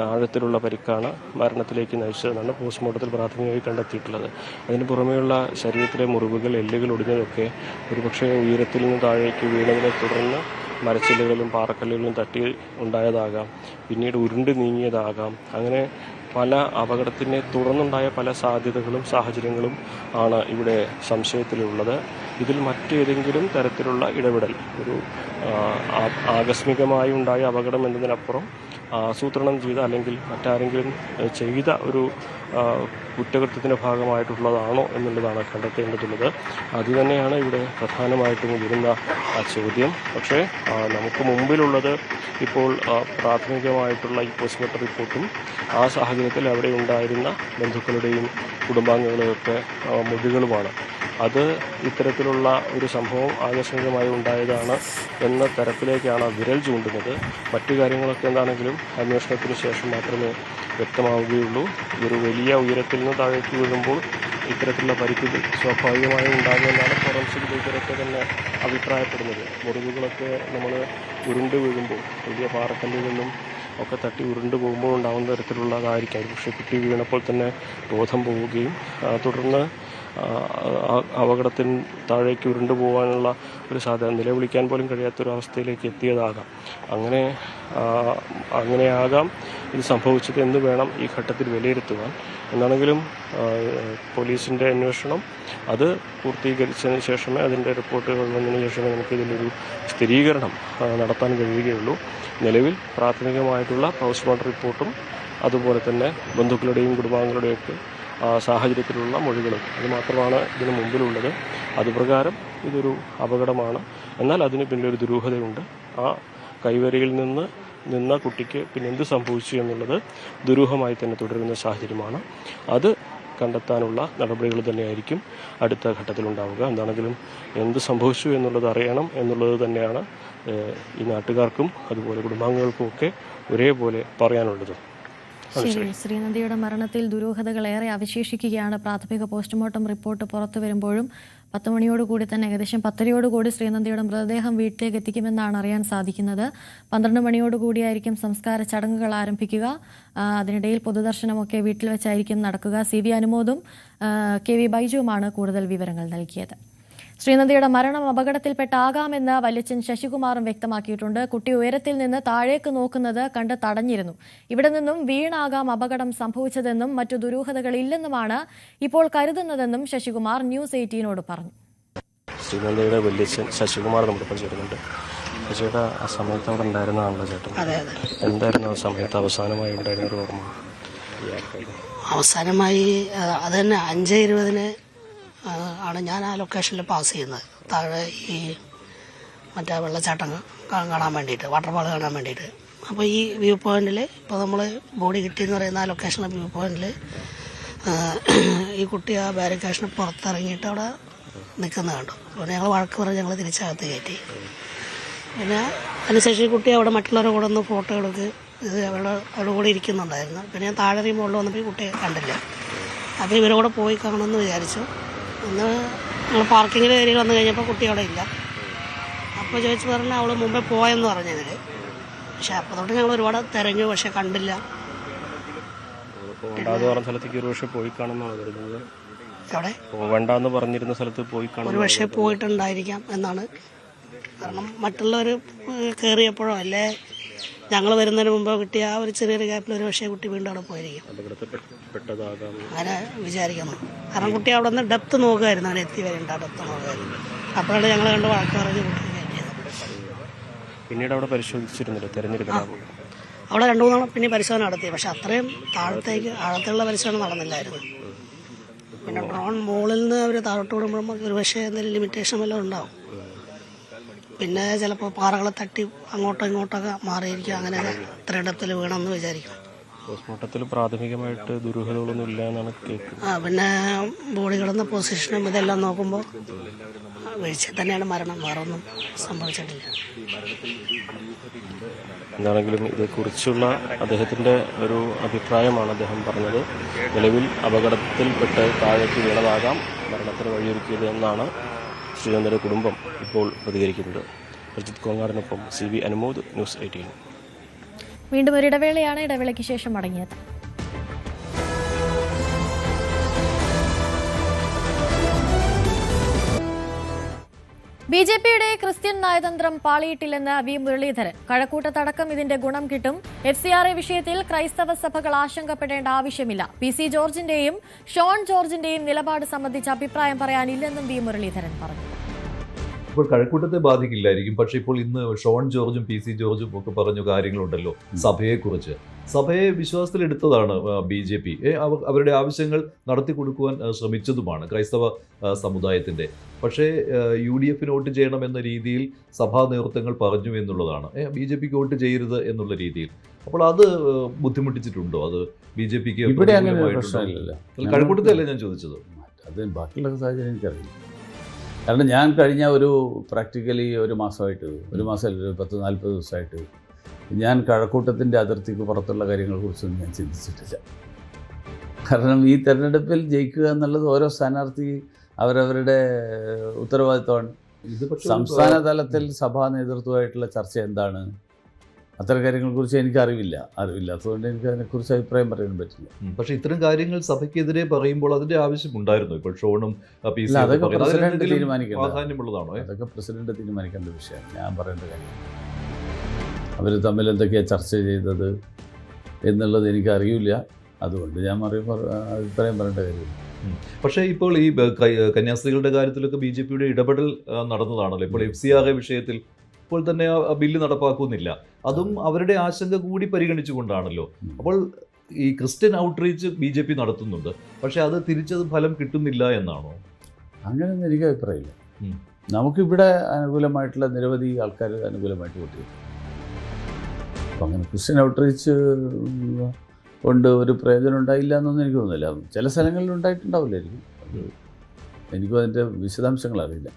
ആഴത്തിലുള്ള പരിക്കാണ് മരണത്തിലേക്ക് നയിച്ചതെന്നാണ് പോസ്റ്റ്മോർട്ടത്തിൽ പ്രാഥമികമായി കണ്ടെത്തിയിട്ടുള്ളത്. അതിന് പുറമെയുള്ള ശരീരത്തിലെ മുറിവുകൾ, എല്ലുകൾ ഒടിഞ്ഞതൊക്കെ ഒരുപക്ഷെ ഉയരത്തിൽ നിന്ന് താഴേക്ക് വീണതിനെ തുടർന്ന് മരച്ചില്ലകളിലും പാറക്കല്ലുകളിലും തട്ടി ഉണ്ടായതാകാം, പിന്നീട് ഉരുണ്ട് നീങ്ങിയതാകാം. അങ്ങനെ പല അപകടത്തിനെ തുടർന്നുണ്ടായ പല സാധ്യതകളും സാഹചര്യങ്ങളും ആണ് ഇവിടെ സംശയത്തിലുള്ളത്. ഇതിൽ മറ്റേതെങ്കിലും തരത്തിലുള്ള ഇടപെടൽ, ഒരു ആകസ്മികമായി ഉണ്ടായ അപകടം എന്നതിനപ്പുറം ആസൂത്രണം ചെയ്ത അല്ലെങ്കിൽ മറ്റാരെങ്കിലും ചെയ്ത ഒരു കുറ്റകൃത്യത്തിൻ്റെ ഭാഗമായിട്ടുള്ളതാണോ എന്നുള്ളതാണ് കണ്ടെത്തേണ്ടതുള്ളത്. അതുതന്നെയാണ് ഇവിടെ പ്രധാനമായിട്ടും വരുന്ന ചോദ്യം. പക്ഷേ നമുക്ക് മുമ്പിലുള്ളത് ഇപ്പോൾ പ്രാഥമികമായിട്ടുള്ള ഈ പോസ്റ്റ്മോർട്ടം റിപ്പോർട്ടും ആ സാഹചര്യത്തിൽ അവിടെ ഉണ്ടായിരുന്ന ബന്ധുക്കളുടെയും കുടുംബാംഗങ്ങളുടെയൊക്കെ മൊഴികളുമാണ്. അത് ഇത്തരത്തിലുള്ള ഒരു സംഭവം ആകസ്മികമായി ഉണ്ടായതാണ് എന്ന തരത്തിലേക്കാണ് വിരൽ ചൂണ്ടുന്നത്. മറ്റു കാര്യങ്ങളൊക്കെ എന്താണെങ്കിലും അന്വേഷണത്തിന് ശേഷം മാത്രമേ വ്യക്തമാവുകയുള്ളൂ. ഇതൊരു വലിയ ഉയരത്തിൽ നിന്ന് താഴേക്ക് വീഴുമ്പോൾ ഇത്തരത്തിലുള്ള പരിക്കുകൾ സ്വാഭാവികമായും ഉണ്ടാകുമെന്നാണ് ഫോറൻസിക് വിദഗ്ധരൊക്കെ തന്നെ അഭിപ്രായപ്പെടുന്നത്. മുറിവുകളൊക്കെ നമ്മൾ ഉരുണ്ട് വീഴുമ്പോൾ, വലിയ പാറക്കല്ലിൽ നിന്നും ഒക്കെ തട്ടി ഉരുണ്ട് പോകുമ്പോൾ ഉണ്ടാകുന്ന തരത്തിലുള്ളതായിരിക്കും. പക്ഷേ കുട്ടി വീണപ്പോൾ തന്നെ ബോധം പോവുകയും തുടർന്ന് അപകടത്തിന് താഴേക്ക് ഉരുണ്ടു പോകാനുള്ള ഒരു സാധ്യത, നിലവിളിക്കാൻ പോലും കഴിയാത്തൊരവസ്ഥയിലേക്ക് എത്തിയതാകാം. അങ്ങനെയാകാം ഇത് സംഭവിച്ചത് എന്ന് വേണം ഈ ഘട്ടത്തിൽ വിലയിരുത്തുവാൻ. എന്നാണെങ്കിലും പോലീസിൻ്റെ അന്വേഷണം അത് പൂർത്തീകരിച്ചതിന് ശേഷമേ, അതിൻ്റെ റിപ്പോർട്ടുകൾ വന്നതിന് ശേഷമേ നമുക്കിതിലൊരു സ്ഥിരീകരണം നടത്താൻ കഴിയുകയുള്ളൂ. നിലവിൽ പ്രാഥമികമായിട്ടുള്ള പോസ്റ്റ്മോർട്ടം റിപ്പോർട്ടും അതുപോലെ തന്നെ ബന്ധുക്കളുടെയും കുടുംബാംഗങ്ങളുടെയൊക്കെ സാഹചര്യത്തിലുള്ള മൊഴികളും അതുമാത്രമാണ് ഇതിനു മുമ്പിലുള്ളത്. അതുപ്രകാരം ഇതൊരു അപകടമാണ്, എന്നാൽ അതിന് പിന്നിലൊരു ദുരൂഹതയുണ്ട്. ആ കൈവരിയിൽ നിന്ന കുട്ടിക്ക് പിന്നെ എന്ത് സംഭവിച്ചു എന്നുള്ളത് ദുരൂഹമായി തന്നെ തുടരുന്ന സാഹചര്യമാണ്. അത് കണ്ടെത്താനുള്ള നടപടികൾ തന്നെയായിരിക്കും അടുത്ത ഘട്ടത്തിലുണ്ടാവുക. എന്താണെങ്കിലും എന്ത് സംഭവിച്ചു എന്നുള്ളത് അറിയണം എന്നുള്ളത് തന്നെയാണ് ഈ നാട്ടുകാർക്കും അതുപോലെ കുടുംബാംഗങ്ങൾക്കും ഒക്കെ ഒരേപോലെ പറയാനുള്ളത്. ശരി, ശ്രീനന്ദയുടെ മരണത്തിൽ ദുരൂഹതകൾ ഏറെ അവശേഷിക്കുകയാണ്. പ്രാഥമിക പോസ്റ്റ്മോർട്ടം റിപ്പോർട്ട് പുറത്തു വരുമ്പോഴും 10 മണിയോടുകൂടി തന്നെ, ഏകദേശം 10:30 ശ്രീനന്ദയുടെ മൃതദേഹം വീട്ടിലേക്ക് എത്തിക്കുമെന്നാണ് അറിയാൻ സാധിക്കുന്നത്. 12 മണിയോടുകൂടിയായിരിക്കും സംസ്കാര ചടങ്ങുകൾ ആരംഭിക്കുക. അതിനിടയിൽ പൊതുദർശനമൊക്കെ വീട്ടിൽ വെച്ചായിരിക്കും നടക്കുക. CV അനുമോദും KV ബൈജുവുമാണ് കൂടുതൽ വിവരങ്ങൾ നൽകിയത്. ശ്രീനന്ദയുടെ മരണം അപകടത്തിൽപ്പെട്ടാകാമെന്ന് വല്യച്ഛൻ ശശികുമാറും വ്യക്തമാക്കിയിട്ടുണ്ട്. കുട്ടി ഉയരത്തിൽ നിന്ന് താഴേക്ക് നോക്കുന്നത് കണ്ട് തടഞ്ഞിരുന്നു. ഇവിടെ നിന്നും വീണാകാം അപകടം സംഭവിച്ചതെന്നും മറ്റു ദുരൂഹതകളില്ലെന്നുമാണ് ഇപ്പോൾ കരുതുന്നതെന്നും ശശികുമാർ ന്യൂസ് 18നോട് പറഞ്ഞു. ശ്രീനന്ദയുടെ വല്യച്ഛൻ ശശികുമാർ നമ്മളിപ്പം ചേരുന്നുണ്ട്. ചേട്ടാ, ആ സമയത്ത് അവിടെ ഉണ്ടായിരുന്നതാണല്ലോ ചേട്ടൻ? എന്തായിരുന്നു ആ സമയത്ത് അവസാനമായി ഉണ്ടായിരുന്ന ഒരു ഓർമ്മ? അവസാനമായി അത് തന്നെ 5:20 ആണ് ഞാൻ ആ ലൊക്കേഷനിൽ പാസ് ചെയ്യുന്നത്. താഴെ ഈ മറ്റേ വെള്ളച്ചാട്ടം കാണാൻ വേണ്ടിയിട്ട്, വാട്ടർഫാൾ കാണാൻ വേണ്ടിയിട്ട്. അപ്പോൾ ഈ വ്യൂ പോയിന്റിൽ, ഇപ്പോൾ നമ്മൾ ബോഡി കിട്ടിയെന്ന് പറയുന്ന ആ ലൊക്കേഷനിലെ വ്യൂ പോയിന്റിൽ ഈ കുട്ടി ആ ബാരിക്കേഷന് പുറത്തിറങ്ങിയിട്ട് അവിടെ നിൽക്കുന്നത് കണ്ടു. അപ്പോൾ ഞങ്ങൾ വഴക്ക് പറഞ്ഞ് ഞങ്ങൾ തിരിച്ചകത്ത് കയറ്റി. പിന്നെ അതിനുശേഷം ഈ കുട്ടി അവിടെ മറ്റുള്ളവരുടെ കൂടെ ഒന്ന് ഫോട്ടോ എടുക്കുക, ഇത് അവിടെ കൂടെ ഇരിക്കുന്നുണ്ടായിരുന്നു. പിന്നെ ഞാൻ താഴെ മുകളിൽ വന്നപ്പോൾ ഈ കുട്ടിയെ കണ്ടില്ല. അപ്പോൾ ഇവരോടെ പോയി കാണുമെന്ന് വിചാരിച്ചു. അന്ന് ഞങ്ങൾ പാർക്കിങ്ങിൻ്റെ ഏരിയ വന്നു കഴിഞ്ഞപ്പോൾ കുട്ടി അവിടെ ഇല്ല. അപ്പോൾ ചോദിച്ചു പറഞ്ഞാൽ അവൾ മുമ്പേ പോയെന്ന് പറഞ്ഞതിൽ. പക്ഷെ അപ്പോൾ തൊട്ട് ഞങ്ങൾ ഒരുപാട് തിരഞ്ഞു, പക്ഷെ കണ്ടില്ല. അവിടെ പോവണ്ടെന്ന് പറഞ്ഞിരുന്ന സ്ഥലത്ത് പോയി കാണും, ഒരു പക്ഷേ പോയിട്ടുണ്ടായിരിക്കാം എന്നാണ്. കാരണം മറ്റുള്ളവർ കയറിയപ്പോഴോ അല്ലേ ഞങ്ങൾ വരുന്നതിന് മുമ്പോ കിട്ടിയ ആ ഒരു ചെറിയൊരു ഗ്യാപ്പിൽ ഒരു പക്ഷേ കുട്ടി വീണ്ടും അവിടെ പോയിരിക്കും, അങ്ങനെ വിചാരിക്കുന്നു. കാരണം കുട്ടി അവിടെ നിന്ന് ഡെപ്ത് നോക്കുമായിരുന്നു, അവിടെ എത്തി വരേണ്ട ഡെപ്ത് നോക്കുമായിരുന്നു. അപ്പോഴാണ് ഞങ്ങൾ കണ്ട് വഴക്ക് പറഞ്ഞ് കുട്ടി കയറ്റിയത്. പിന്നീട് അവിടെ പരിശോധിച്ചിരുന്നില്ല, തെരഞ്ഞെടുക്കാൻ അവിടെ 2-3 തവണ പിന്നെ പരിശോധന നടത്തി. പക്ഷെ അത്രയും താഴത്തേക്ക് ആഴത്തുള്ള പരിശോധന നടന്നില്ലായിരുന്നു. പിന്നെ ഡ്രോൺ മുകളിൽ നിന്ന് അവർ താഴോട്ട് വിടുമ്പോൾ ഒരു പക്ഷേ എന്തെങ്കിലും ലിമിറ്റേഷൻ വല്ലതും ഉണ്ടാവും. പിന്നെ ചിലപ്പോൾ പാറകളെ തട്ടി അങ്ങോട്ടോ ഇങ്ങോട്ടൊക്കെ മാറിയിരിക്കും, അങ്ങനെ ഇത്രയും ഡെപ്തിൽ വീണമെന്ന് വിചാരിക്കും. പോസ്റ്റ്മോർട്ടത്തിൽ പ്രാഥമികമായിട്ട് ദുരൂഹതകളൊന്നും ഇല്ല എന്നാണ് കേൾക്കുന്നത്. പിന്നെ ബോഡി കിടന്ന പൊസിഷനും ഇതെല്ലാം നോക്കുമ്പോൾ വീഴ്ച തന്നെയാണ് മരണം, വേറെ ഒന്നും സംഭവിച്ചിട്ടില്ല. എന്താണെങ്കിലും ഇതേക്കുറിച്ചുള്ള അദ്ദേഹത്തിൻ്റെ ഒരു അഭിപ്രായമാണ് അദ്ദേഹം പറഞ്ഞത്. നിലവിൽ അപകടത്തിൽപ്പെട്ട് താഴേക്ക് വീണതാകാം മരണത്തിന് വഴിയൊരുക്കിയത് എന്നാണ് ശ്രീനന്ദയുടെ കുടുംബം ഇപ്പോൾ പ്രതികരിക്കുന്നത്. പ്രജിത് കോങ്ങാടിനൊപ്പം CV അനുമോദ്, ന്യൂസ് 18. വീണ്ടും ഒരു ഇടവേളയാണ്. ഇടവേളയ്ക്ക് ശേഷം മടങ്ങിയെത്താം. ബിജെപിയുടെ ക്രിസ്ത്യൻ നയതന്ത്രം പാളിയിട്ടില്ലെന്ന് വി മുരളീധരൻ. കഴക്കൂട്ടത്തടക്കം ഇതിന്റെ ഗുണം കിട്ടും. FCRA വിഷയത്തിൽ ക്രൈസ്തവ സഭകൾ ആശങ്കപ്പെടേണ്ട ആവശ്യമില്ല. PC ജോർജിന്റെയും ഷോൺ ജോർജിന്റെയും നിലപാട് സംബന്ധിച്ച് അഭിപ്രായം പറയാനില്ലെന്നും വി മുരളീധരൻ പറഞ്ഞു. ഇപ്പോൾ കഴക്കൂട്ടത്തെ ബാധിക്കില്ലായിരിക്കും. പക്ഷേ ഇപ്പോൾ ഇന്ന് ഷോൺ ജോർജും PC ജോർജും ഒക്കെ പറഞ്ഞ കാര്യങ്ങളുണ്ടല്ലോ സഭയെക്കുറിച്ച്. സഭയെ വിശ്വാസത്തിലെടുത്തതാണ് BJP. അവരുടെ ആവശ്യങ്ങൾ നടത്തി കൊടുക്കുവാൻ ശ്രമിച്ചതുമാണ് ക്രൈസ്തവ സമുദായത്തിൻ്റെ. പക്ഷേ UDFന് വോട്ട് ചെയ്യണമെന്ന രീതിയിൽ സഭാ നേതൃത്വങ്ങൾ പറഞ്ഞു എന്നുള്ളതാണ്. BJPക്ക് വോട്ട് ചെയ്യരുത് എന്നുള്ള രീതിയിൽ. അപ്പോൾ അത് ബുദ്ധിമുട്ടിച്ചിട്ടുണ്ടോ? അത് BJPക്ക് ഇവിടെ അങ്ങനെ പ്രശ്നമില്ലല്ലോ. കഴക്കൂട്ടത്തെ അല്ലേ ഞാൻ ചോദിച്ചത്. അത് ബാക്കിയുള്ള സാഹചര്യം എനിക്കറിയില്ല. കാരണം ഞാൻ കഴിഞ്ഞ പ്രാക്ടിക്കലി ഒരു മാസമായിട്ട്, ഒരു മാസമല്ല, ഒരു 10-40 ദിവസമായിട്ട് ഞാൻ കഴക്കൂട്ടത്തിൻ്റെ അതിർത്തിക്ക് പുറത്തുള്ള കാര്യങ്ങളെക്കുറിച്ചൊന്നും ഞാൻ ചിന്തിച്ചിട്ടില്ല. കാരണം ഈ തെരഞ്ഞെടുപ്പിൽ ജയിക്കുക എന്നുള്ളത് ഓരോ സ്ഥാനാർത്ഥി അവരവരുടെ ഉത്തരവാദിത്വമാണ്. സംസ്ഥാന തലത്തിൽ സഭാ നേതൃത്വമായിട്ടുള്ള ചർച്ച എന്താണ്, അത്തരം കാര്യങ്ങളെക്കുറിച്ച് എനിക്ക് അറിവില്ലാത്തതുകൊണ്ട് എനിക്ക് അതിനെക്കുറിച്ച് അഭിപ്രായം പറയാൻ പറ്റില്ല. പക്ഷേ ഇത്തരം കാര്യങ്ങൾ സഭയ്ക്കെതിരെ പറയുമ്പോൾ അതിന്റെ ആവശ്യമുണ്ടായിരുന്നു. ഇപ്പോൾ ഷോണും അതൊക്കെ പ്രസിഡന്റ് പ്രാധാന്യമുള്ളതാണോ? അതൊക്കെ പ്രസിഡന്റ് തീരുമാനിക്കേണ്ട വിഷയമാണ്, ഞാൻ പറയേണ്ട കാര്യം. അവർ തമ്മിൽ എന്തൊക്കെയാണ് ചർച്ച ചെയ്തത് എന്നുള്ളത് എനിക്കറിയില്ല. അതുകൊണ്ട് ഞാൻ അഭിപ്രായം പറയേണ്ട കാര്യമില്ല. പക്ഷേ ഇപ്പോൾ ഈ കന്യാസ്ത്രീകളുടെ കാര്യത്തിലൊക്കെ BJPയുടെ ഇടപെടൽ നടന്നതാണല്ലോ. ഇപ്പോൾ FCRA വിഷയത്തിൽ ഇപ്പോൾ തന്നെ ആ ബില്ല് നടപ്പാക്കുന്നില്ല. അതും അവരുടെ ആശങ്ക കൂടി പരിഗണിച്ചുകൊണ്ടാണല്ലോ. അപ്പോൾ ഈ ക്രിസ്ത്യൻ ഔട്ട്റീച്ച് BJP നടത്തുന്നുണ്ട്, പക്ഷെ അത് തിരിച്ചത് ഫലം കിട്ടുന്നില്ല എന്നാണോ? അങ്ങനെയൊന്നും എനിക്ക് അഭിപ്രായമില്ല. നമുക്കിവിടെ അനുകൂലമായിട്ടുള്ള നിരവധി ആൾക്കാർ അനുകൂലമായിട്ട് വോട്ട് ചെയ്തു. അപ്പം അങ്ങനെ ക്രിസ്ത്യൻ ഔട്ട്റീച്ച് കൊണ്ട് ഒരു പ്രയോജനം ഉണ്ടായില്ല എന്നൊന്നും എനിക്ക് തോന്നുന്നില്ല. ചില സ്ഥലങ്ങളിൽ ഉണ്ടായിട്ടുണ്ടാവില്ലായിരിക്കും. എനിക്കും അതിൻ്റെ വിശദാംശങ്ങൾ അറിയില്ല.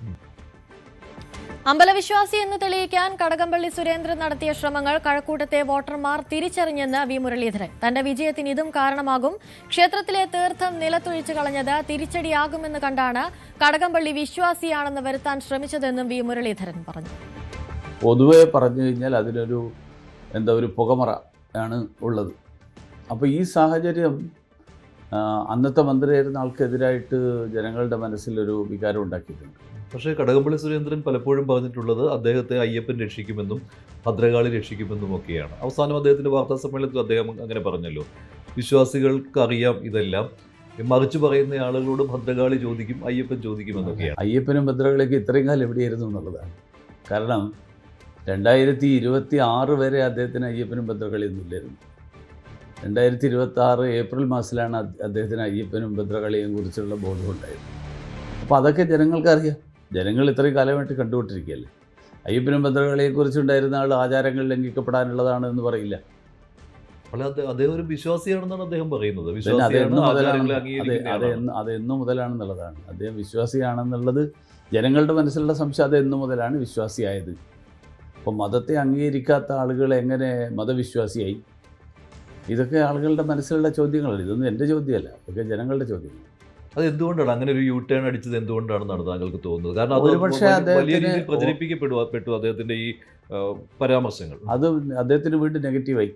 അമ്പലവിശ്വാസി എന്ന് തെളിയിക്കാൻ കടകംപള്ളി സുരേന്ദ്രൻ നടത്തിയ ശ്രമങ്ങൾ കഴക്കൂട്ടത്തെ വോട്ടർമാർ തിരിച്ചറിഞ്ഞെന്ന് വി മുരളീധരൻ. തന്റെ വിജയത്തിന് ഇതും കാരണമാകും. ക്ഷേത്രത്തിലെ തീർത്ഥം നിലത്തൊഴിച്ചു കളഞ്ഞത് തിരിച്ചടിയാകുമെന്ന് കണ്ടാണ് കടകംപള്ളി വിശ്വാസിയാണെന്ന് വരുത്താൻ ശ്രമിച്ചതെന്നും വി മുരളീധരൻ പറഞ്ഞു. പൊതുവെ പറഞ്ഞു കഴിഞ്ഞാൽ അതിനൊരു ഒരു പുകമറ ആണ് ഉള്ളത്. അപ്പോൾ ഈ സാഹചര്യം അന്നത്തെ മന്ത്രിയായിരുന്ന ആൾക്കെതിരായിട്ട് ജനങ്ങളുടെ മനസ്സിലൊരു വികാരം ഉണ്ടാക്കിയിട്ടുണ്ട്. പക്ഷേ കടകംപള്ളി സുരേന്ദ്രൻ പലപ്പോഴും പറഞ്ഞിട്ടുള്ളത് അദ്ദേഹത്തെ അയ്യപ്പൻ രക്ഷിക്കുമെന്നും ഭദ്രകാളി രക്ഷിക്കുമെന്നും ഒക്കെയാണ്. അവസാനം അദ്ദേഹത്തിൻ്റെ വാർത്താ സമ്മേളനത്തിൽ അദ്ദേഹം അങ്ങനെ പറഞ്ഞല്ലോ, വിശ്വാസികൾക്ക് അറിയാം ഇതെല്ലാം, മറിച്ച് പറയുന്ന ആളുകളോട് ഭദ്രകാളി ചോദിക്കും, അയ്യപ്പൻ ചോദിക്കുമെന്നൊക്കെയാണ്. അയ്യപ്പനും ഭദ്രകാളിയൊക്കെ ഇത്രയും കാലം എവിടെയായിരുന്നു എന്നുള്ളതാണ്. കാരണം 2026 വരെ അദ്ദേഹത്തിന് അയ്യപ്പനും ഭദ്രകാളിയൊന്നും ഇല്ലായിരുന്നു. 2026 ഏപ്രിൽ മാസത്തിലാണ് അദ്ദേഹത്തിന് അയ്യപ്പനും ഭദ്രകാളിയെയും കുറിച്ചുള്ള ബോധമുണ്ടായത്. അപ്പോൾ അതൊക്കെ ജനങ്ങൾക്കറിയാം. ജനങ്ങൾ ഇത്രയും കാലമായിട്ട് കണ്ടുകൊണ്ടിരിക്കുകയല്ലേ. അയ്യപ്പനും ഭദ്രകാളിയെക്കുറിച്ചുണ്ടായിരുന്ന ആൾ ആചാരങ്ങൾ ലംഘിക്കപ്പെടാനുള്ളതാണ് എന്ന് പറയില്ല. അദ്ദേഹം ഒരു വിശ്വാസിയാണെന്നാണ് അദ്ദേഹം പറയുന്നത്. അത് എന്നു മുതലാണെന്നുള്ളതാണ്. അദ്ദേഹം വിശ്വാസിയാണെന്നുള്ളത് ജനങ്ങളുടെ മനസ്സിലുള്ള സംശയം. അത് എന്നു മുതലാണ് വിശ്വാസിയായത്. അപ്പോൾ മതത്തെ അംഗീകരിക്കാത്ത ആളുകൾ എങ്ങനെ മതവിശ്വാസിയായി? ഇതൊക്കെ ആളുകളുടെ മനസ്സിലുള്ള ചോദ്യങ്ങളാണ്. ഇതൊന്നും എൻ്റെ ചോദ്യമല്ല, ഇതൊക്കെ ജനങ്ങളുടെ ചോദ്യങ്ങൾ. അത് എന്തുകൊണ്ടാണ് അങ്ങനെ ഒരു U-ടേൺ അടിച്ചത്? എന്തുകൊണ്ടാണെന്നാണ് താങ്കൾക്ക് തോന്നുന്നത്? കാരണം അത് വലിയ രീതിയിൽ പ്രചരിപ്പിക്കപ്പെട്ടു അദ്ദേഹത്തിൻ്റെ ഈ പരാമർശങ്ങൾ. അത് അദ്ദേഹത്തിന് വീണ്ടും നെഗറ്റീവായി.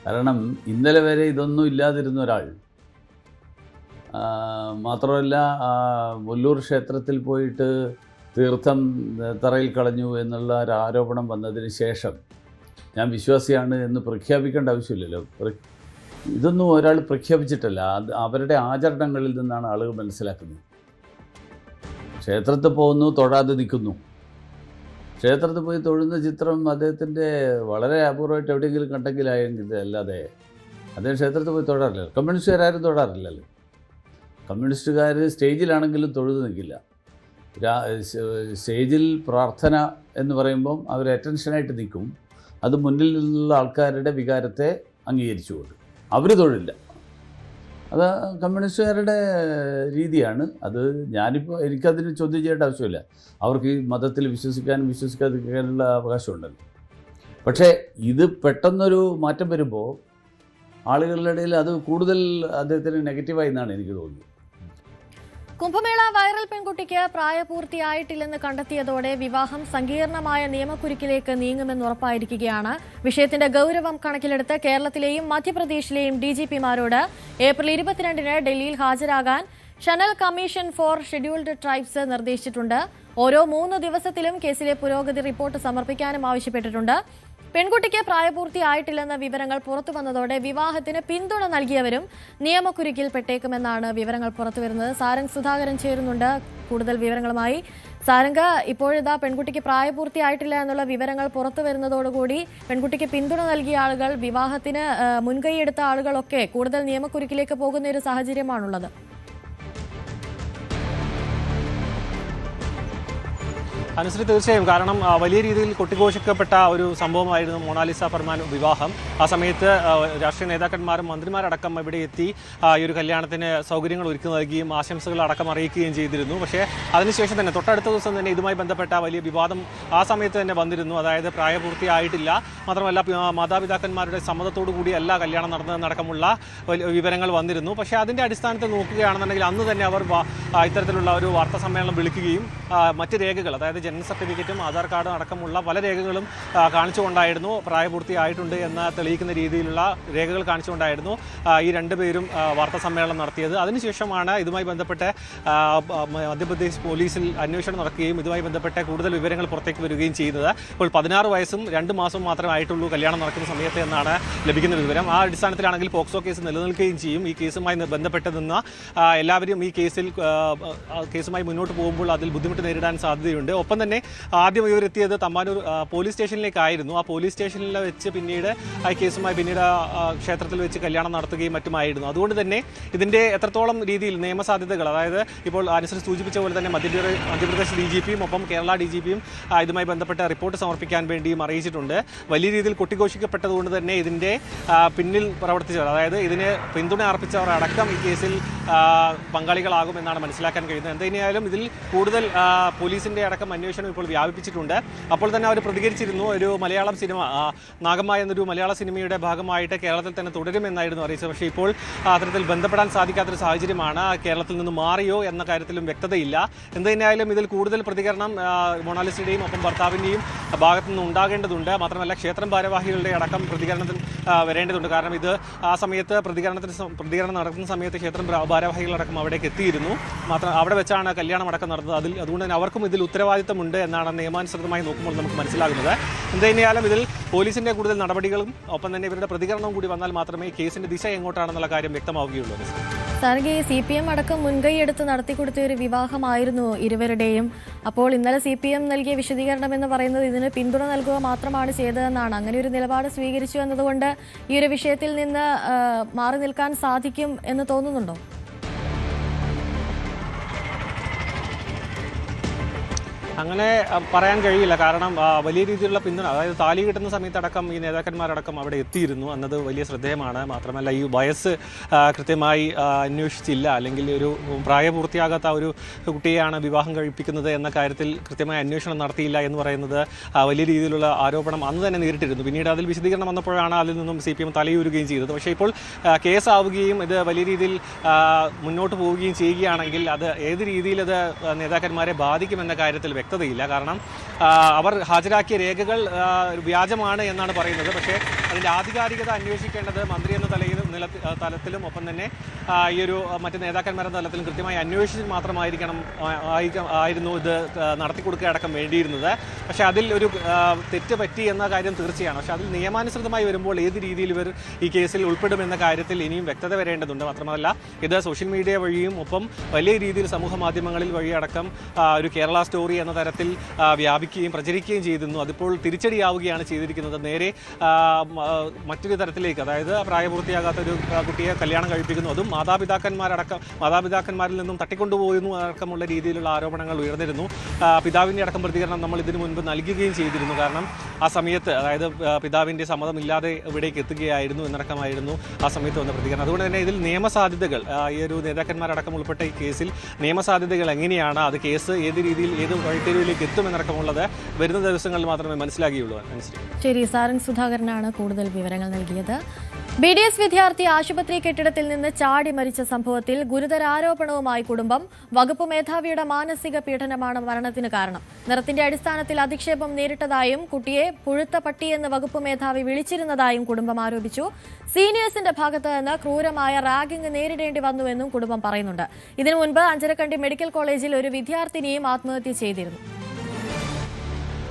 കാരണം ഇന്നലെ വരെ ഇതൊന്നും ഇല്ലാതിരുന്ന ഒരാൾ, മാത്രമല്ല മുല്ലൂർ ക്ഷേത്രത്തിൽ പോയിട്ട് തീർത്ഥം തറയിൽ കളഞ്ഞു എന്നുള്ള ഒരു ആരോപണം വന്നതിന് ശേഷം ഞാൻ വിശ്വാസിയാണ് എന്ന് പ്രഖ്യാപിക്കേണ്ട ആവശ്യമില്ലല്ലോ. ഇതൊന്നും ഒരാൾ പ്രഖ്യാപിച്ചിട്ടല്ല, അത് അവരുടെ ആചരണങ്ങളിൽ നിന്നാണ് ആളുകൾ മനസ്സിലാക്കുന്നത്. ക്ഷേത്രത്തിൽ പോകുന്നു, തൊഴാതെ നിൽക്കുന്നു. ക്ഷേത്രത്തിൽ പോയി തൊഴുന്ന ചിത്രം അദ്ദേഹത്തിൻ്റെ വളരെ അപൂർവമായിട്ട് എവിടെയെങ്കിലും കണ്ടെങ്കിലായെങ്കിൽ അല്ലാതെ അദ്ദേഹം ക്ഷേത്രത്തിൽ പോയി തൊഴാറില്ല. കമ്മ്യൂണിസ്റ്റുകാരും തൊഴാറില്ലല്ലോ. കമ്മ്യൂണിസ്റ്റുകാർ സ്റ്റേജിലാണെങ്കിലും തൊഴുതു നിൽക്കില്ല. സ്റ്റേജിൽ പ്രാർത്ഥന എന്ന് പറയുമ്പം അവർ അറ്റൻഷനായിട്ട് നിൽക്കും. അത് മുന്നിൽ നിന്നുള്ള ആൾക്കാരുടെ വികാരത്തെ അംഗീകരിച്ചുകൊണ്ട് അവർ തൊഴില്ല. അത് കമ്മ്യൂണിസ്റ്റുകാരുടെ രീതിയാണ്. അത് എനിക്കതിന് ചോദ്യം ചെയ്യേണ്ട ആവശ്യമില്ല. അവർക്ക് ഈ മതത്തിൽ വിശ്വസിക്കാനും വിശ്വസിക്കാതിരിക്കാനുള്ള അവകാശമുണ്ടല്ലോ. പക്ഷേ ഇത് പെട്ടെന്നൊരു മാറ്റം വരുമ്പോൾ ആളുകളുടെ ഇടയിൽ അത് കൂടുതൽ അദ്ദേഹത്തിന് നെഗറ്റീവായി എന്നാണ് എനിക്ക് തോന്നുന്നത്. കുംഭമേള വൈറൽ പെൺകുട്ടിക്ക് പ്രായപൂർത്തിയായിട്ടില്ലെന്ന് കണ്ടെത്തിയതോടെ വിവാഹം സങ്കീർണമായ നിയമക്കുരുക്കിലേക്ക് നീങ്ങുമെന്ന് ഉറപ്പായിരിക്കുകയാണ്. വിഷയത്തിന്റെ ഗൌരവം കണക്കിലെടുത്ത് കേരളത്തിലെയും മധ്യപ്രദേശിലെയും ഡിജിപിമാരോട് ഏപ്രിൽ 22-ന് ഡൽഹിയിൽ ഹാജരാകാൻ ഷനൽ കമ്മീഷൻ ഫോർ ഷെഡ്യൂൾഡ് ട്രൈബ്സ് നിർദ്ദേശിച്ചിട്ടുണ്ട്. ഓരോ 3 ദിവസത്തിലും കേസിലെ പുരോഗതി റിപ്പോർട്ട് സമർപ്പിക്കാനും ആവശ്യപ്പെട്ടിട്ടുണ്ട്. പെൺകുട്ടിക്ക് പ്രായപൂർത്തിയായിട്ടില്ലെന്ന വിവരങ്ങൾ പുറത്തുവന്നതോടെ വിവാഹത്തിന് പിന്തുണ നൽകിയവരും നിയമക്കുരുക്കിൽ പെട്ടേക്കുമെന്നാണ് വിവരങ്ങൾ പുറത്തുവരുന്നത്. സാരംഗ് സുധാകരൻ ചേരുന്നുണ്ട് കൂടുതൽ വിവരങ്ങളുമായി. സാരംഗ്, ഇപ്പോഴിതാ പെൺകുട്ടിക്ക് പ്രായപൂർത്തിയായിട്ടില്ല എന്നുള്ള വിവരങ്ങൾ പുറത്തു വരുന്നതോടുകൂടി പെൺകുട്ടിക്ക് പിന്തുണ നൽകിയ ആളുകൾ, വിവാഹത്തിന് മുൻകൈയെടുത്ത ആളുകളൊക്കെ കൂടുതൽ നിയമക്കുരുക്കിലേക്ക് പോകുന്ന ഒരു സാഹചര്യമാണുള്ളത്. അനുസരി തീർച്ചയായും, കാരണം വലിയ രീതിയിൽ കൊട്ടിഘോഷിക്കപ്പെട്ട ഒരു സംഭവമായിരുന്നു മൊണാലിസ ഫർമാൻ വിവാഹം. ആ സമയത്ത് രാഷ്ട്രീയ നേതാക്കന്മാരും മന്ത്രിമാരടക്കം ഇവിടെ എത്തി ഈ ഒരു കല്യാണത്തിന് സൗകര്യങ്ങൾ ഒരുക്കി നൽകുകയും ആശംസകൾ അടക്കം അറിയിക്കുകയും ചെയ്തിരുന്നു. പക്ഷേ അതിനുശേഷം തന്നെ തൊട്ടടുത്ത ദിവസം തന്നെ ഇതുമായി ബന്ധപ്പെട്ട വലിയ വിവാദം ആ സമയത്ത് തന്നെ വന്നിരുന്നു. അതായത് പ്രായപൂർത്തിയായിട്ടില്ല, മാത്രമല്ല മാതാപിതാക്കന്മാരുടെ സമ്മതത്തോടു കൂടിയല്ല കല്യാണം നടന്നതെന്നടക്കമുള്ള വിവരങ്ങൾ വന്നിരുന്നു. പക്ഷേ അതിൻ്റെ അടിസ്ഥാനത്തിൽ നോക്കുകയാണെന്നുണ്ടെങ്കിൽ അന്ന് തന്നെ അവർ ഇത്തരത്തിലുള്ള ഒരു വാർത്താ സമ്മേളനം വിളിക്കുകയും മറ്റ് രേഖകൾ, അതായത് ജനന സർട്ടിഫിക്കറ്റും ആധാർ കാർഡും അടക്കമുള്ള പല രേഖകളും കാണിച്ചുകൊണ്ടായിരുന്നു, പ്രായപൂർത്തിയായിട്ടുണ്ട് എന്ന് തെളിയിക്കുന്ന രീതിയിലുള്ള രേഖകൾ കാണിച്ചുകൊണ്ടായിരുന്നു ഈ രണ്ടുപേരും വാർത്താ സമ്മേളനം നടത്തിയത്. അതിനുശേഷമാണ് ഇതുമായി ബന്ധപ്പെട്ട് മധ്യപ്രദേശ് പോലീസിൽ അന്വേഷണം നടക്കുകയും ഇതുമായി ബന്ധപ്പെട്ട കൂടുതൽ വിവരങ്ങൾ പുറത്തേക്ക് വരികയും ചെയ്യുന്നത്. ഇപ്പോൾ 16 വയസ്സും 2 മാസവും മാത്രമേ ആയിട്ടുള്ളൂ കല്യാണം നടക്കുന്ന സമയത്ത് എന്നാണ് ലഭിക്കുന്ന വിവരം. ആ അടിസ്ഥാനത്തിലാണെങ്കിൽ പോക്സോ കേസ് നിലനിൽക്കുകയും ചെയ്യും. ഈ കേസുമായി ബന്ധപ്പെട്ട് നിന്ന് എല്ലാവരും ഈ കേസുമായി മുന്നോട്ട് പോകുമ്പോൾ അതിൽ ബുദ്ധിമുട്ട് നേരിടാൻ സാധ്യതയുണ്ട്. ഒപ്പം തന്നെ ആദ്യം ഇവരെത്തിയത് തമ്പാനൂർ പോലീസ് സ്റ്റേഷനിലേക്കായിരുന്നു. ആ പോലീസ് സ്റ്റേഷനിൽ വെച്ച് പിന്നീട് ആ കേസുമായി പിന്നീട് ക്ഷേത്രത്തിൽ വെച്ച് കല്യാണം നടത്തുകയും മറ്റുമായിരുന്നു. അതുകൊണ്ട് തന്നെ ഇതിൻ്റെ എത്രത്തോളം രീതിയിൽ നിയമസാധ്യതകൾ, അതായത് ഇപ്പോൾ അനുസരിച്ച് സൂചിപ്പിച്ച പോലെ തന്നെ മധ്യപ്രദേശ് DGPയും ഒപ്പം കേരള DGPയും ഇതുമായി ബന്ധപ്പെട്ട റിപ്പോർട്ട് സമർപ്പിക്കാൻ വേണ്ടിയും അറിയിച്ചിട്ടുണ്ട്. വലിയ രീതിയിൽ കൊട്ടിഘോഷിക്കപ്പെട്ടതുകൊണ്ട് തന്നെ ഇതിൻ്റെ പിന്നിൽ പ്രവർത്തിച്ചവർ, അതായത് ഇതിന് പിന്തുണ അർപ്പിച്ചവർ അടക്കം ഈ കേസിൽ പങ്കാളികളാകുമെന്നാണ് മനസ്സിലാക്കാൻ കഴിയുന്നത്. എന്തായാലും ഇതിൽ കൂടുതൽ പോലീസിൻ്റെ അടക്കം അന്വേഷണം ഇപ്പോൾ വ്യാപിപ്പിച്ചിട്ടുണ്ട്. അപ്പോൾ തന്നെ അവർ പ്രതികരിച്ചിരുന്നു. ഒരു മലയാളം സിനിമ നാഗമ്മ എന്നൊരു മലയാള സിനിമയുടെ ഭാഗമായിട്ട് കേരളത്തിൽ തന്നെ തുടരുമെന്നായിരുന്നു അറിയിച്ചത്. പക്ഷേ ഇപ്പോൾ അത്തരത്തിൽ ബന്ധപ്പെടാൻ സാധിക്കാത്തൊരു സാഹചര്യമാണ്. കേരളത്തിൽ നിന്ന് മാറിയോ എന്ന കാര്യത്തിലും വ്യക്തതയില്ല. എന്തായാലും ഇതിൽ കൂടുതൽ പ്രതികരണം മൊണാലിസയുടെയും ഒപ്പം ഭർത്താവിൻ്റെയും ഭാഗത്തു നിന്ന് ഉണ്ടാകേണ്ടതുണ്ട്. മാത്രമല്ല ക്ഷേത്രം ഭാരവാഹികളുടെ അടക്കം പ്രതികരണത്തിൽ വരേണ്ടതുണ്ട്. കാരണം ഇത് ആ സമയത്ത് പ്രതികരണം നടക്കുന്ന സമയത്ത് ക്ഷേത്രം ഭാരവാഹികളടക്കം അവിടേക്ക് എത്തിയിരുന്നു. അവിടെ വെച്ചാണ് കല്യാണം അടക്കം നടന്നത്. അതുകൊണ്ട് തന്നെ അവർക്കും ഇതിൽ ഉത്തരവാദിത്തമുണ്ട് എന്നാണ് നിയമാനുസൃതമായി നോക്കുമ്പോൾ നമുക്ക് മനസ്സിലാകുന്നത്. എന്തായാലും ഇതിൽ പോലീസിന്റെ കൂടുതൽ നടപടികളും ഒപ്പം തന്നെ ഇവരുടെ പ്രതികരണവും കൂടി വന്നാൽ മാത്രമേ കേസിന്റെ ദിശ എങ്ങോട്ടാണെന്നുള്ള കാര്യം വ്യക്തമാവുകയുള്ളൂ. സാരംഗ്, CPM അടക്കം മുൻകൈയെടുത്ത് നടത്തിക്കൊടുത്ത ഒരു വിവാഹമായിരുന്നു ഇരുവരുടെയും. അപ്പോൾ ഇന്നലെ CPM നൽകിയ വിശദീകരണം എന്ന് പറയുന്നത് ഇതിന് പിന്തുണ നൽകുക മാത്രമാണ് ചെയ്തതെന്നാണ്. അങ്ങനെ ഒരു നിലപാട് സ്വീകരിച്ചു എന്നതുകൊണ്ട് ഈ ഒരു വിഷയത്തിൽ നിന്ന് മാറി നിൽക്കാൻ സാധിക്കും എന്ന് തോന്നുന്നുണ്ടോ? അങ്ങനെ പറയാൻ കഴിയില്ല. കാരണം വലിയ രീതിയിലുള്ള പിന്തുണ, അതായത് താലി കിട്ടുന്ന സമയത്തടക്കം ഈ നേതാക്കന്മാരടക്കം അവിടെ എത്തിയിരുന്നു എന്നത് വലിയ ശ്രദ്ധേയമാണ്. മാത്രമല്ല ഈ വയസ്സ് കൃത്യമായി അന്വേഷിച്ചില്ല, അല്ലെങ്കിൽ ഒരു പ്രായപൂർത്തിയാകാത്ത ഒരു കുട്ടിയെയാണ് വിവാഹം കഴിപ്പിക്കുന്നത് എന്ന കാര്യത്തിൽ കൃത്യമായ അന്വേഷണം നടത്തിയില്ല എന്ന് പറയുന്നത് വലിയ രീതിയിലുള്ള ആരോപണം അന്ന് തന്നെ നേരിട്ടിരുന്നു. പിന്നീട് അതിൽ വിശദീകരണം വന്നപ്പോഴാണ് അതിൽ നിന്നും CPM തലയൂരുകയും ചെയ്തത്. പക്ഷേ ഇപ്പോൾ കേസാവുകയും ഇത് വലിയ രീതിയിൽ മുന്നോട്ട് പോവുകയും ചെയ്യുകയാണെങ്കിൽ അത് ഏത് രീതിയിൽ അത് നേതാക്കന്മാരെ ബാധിക്കുമെന്ന കാര്യത്തിൽ വ്യക്തതയില്ല. കാരണം അവർ ഹാജരാക്കിയ രേഖകൾ വ്യാജമാണ് എന്നാണ് പറയുന്നത്. പക്ഷേ അതിൻ്റെ ആധികാരികത അന്വേഷിക്കേണ്ടത് മന്ത്രി എന്ന തലത്തിലും ഒപ്പം തന്നെ ഈ ഒരു മറ്റ് നേതാക്കന്മാരുടെ തലത്തിലും കൃത്യമായി അന്വേഷിച്ച് ആയിരുന്നു ഇത് നടത്തിക്കൊടുക്കുക അടക്കം വേണ്ടിയിരുന്നത്. പക്ഷേ അതിൽ ഒരു തെറ്റ് പറ്റി എന്ന കാര്യം തീർച്ചയാണ്. പക്ഷേ അതിൽ നിയമാനുസൃതമായി വരുമ്പോൾ ഏത് രീതിയിൽ ഇവർ ഈ കേസിൽ ഉൾപ്പെടുമെന്ന കാര്യത്തിൽ ഇനിയും വ്യക്തത വരേണ്ടതുണ്ട്. മാത്രമല്ല ഇത് സോഷ്യൽ മീഡിയ വഴിയും ഒപ്പം വലിയ രീതിയിൽ സമൂഹ മാധ്യമങ്ങളിൽ വഴിയടക്കം ഒരു കേരള സ്റ്റോറി എന്ന തരത്തിൽ വ്യാപിക്കുകയും പ്രചരിക്കുകയും ചെയ്തിരുന്നു. അതിപ്പോൾ തിരിച്ചടിയാവുകയാണ് ചെയ്തിരിക്കുന്നത്. നേരെ മറ്റൊരു തരത്തിലേക്ക്, അതായത് പ്രായപൂർത്തിയാകാത്ത ഒരു കുട്ടിയെ കല്യാണം കഴിപ്പിക്കുന്നു, അതും മാതാപിതാക്കന്മാരിൽ നിന്നും തട്ടിക്കൊണ്ടുപോയിരുന്നു അടക്കമുള്ള രീതിയിലുള്ള ആരോപണങ്ങൾ ഉയർന്നിരുന്നു. പിതാവിൻ്റെ അടക്കം പ്രതികരണം നമ്മൾ ഇതിനു മുൻപ് നൽകുകയും ചെയ്തിരുന്നു. കാരണം ആ സമയത്ത്, അതായത് പിതാവിൻ്റെ സമ്മതമില്ലാതെ ഇവിടേക്ക് എത്തുകയായിരുന്നു എന്നടക്കമായിരുന്നു ആ സമയത്ത് വന്ന പ്രതികരണം. അതുകൊണ്ട് തന്നെ ഇതിൽ നിയമസാധ്യതകൾ, ഈ ഒരു നേതാക്കന്മാരടക്കം ഉൾപ്പെട്ട ഈ കേസിൽ നിയമസാധ്യതകൾ എങ്ങനെയാണ്, അത് കേസ് ഏത് രീതിയിൽ ഏത് വഴിത്തിരിവിലേക്ക് എത്തുമെന്നടക്കമുള്ളത് വരുന്ന ദിവസങ്ങളിൽ മാത്രമേ മനസ്സിലാകുകയുള്ളൂ. ശരി, സാരംഗ് സുധാകരനാണ് കൂടുതൽ വിവരങ്ങൾ നൽകിയത്. BDS വിദ്യാർത്ഥി ആശുപത്രി കെട്ടിടത്തിൽ നിന്ന് ചാടി മരിച്ച സംഭവത്തിൽ ഗുരുതര ആരോപണവുമായി കുടുംബം. വകുപ്പ് മേധാവിയുടെ മാനസിക പീഡനമാണ് മരണത്തിന് കാരണം. നിറത്തിന്റെ അടിസ്ഥാനത്തിൽ അധിക്ഷേപം നേരിട്ടതായും കുട്ടിയെ പുഴുത്ത പട്ടിയെന്ന് വകുപ്പ് മേധാവി വിളിച്ചിരുന്നതായും കുടുംബം ആരോപിച്ചു. സീനിയേഴ്സിന്റെ ഭാഗത്ത് നിന്ന് ക്രൂരമായ റാഗിംഗ് നേരിടേണ്ടി വന്നുവെന്നും കുടുംബം പറയുന്നുണ്ട്. ഇതിനു മുൻപ് അഞ്ചരക്കണ്ടി മെഡിക്കൽ കോളേജിൽ ഒരു വിദ്യാർത്ഥിനിയും ആത്മഹത്യ ചെയ്തിരുന്നു.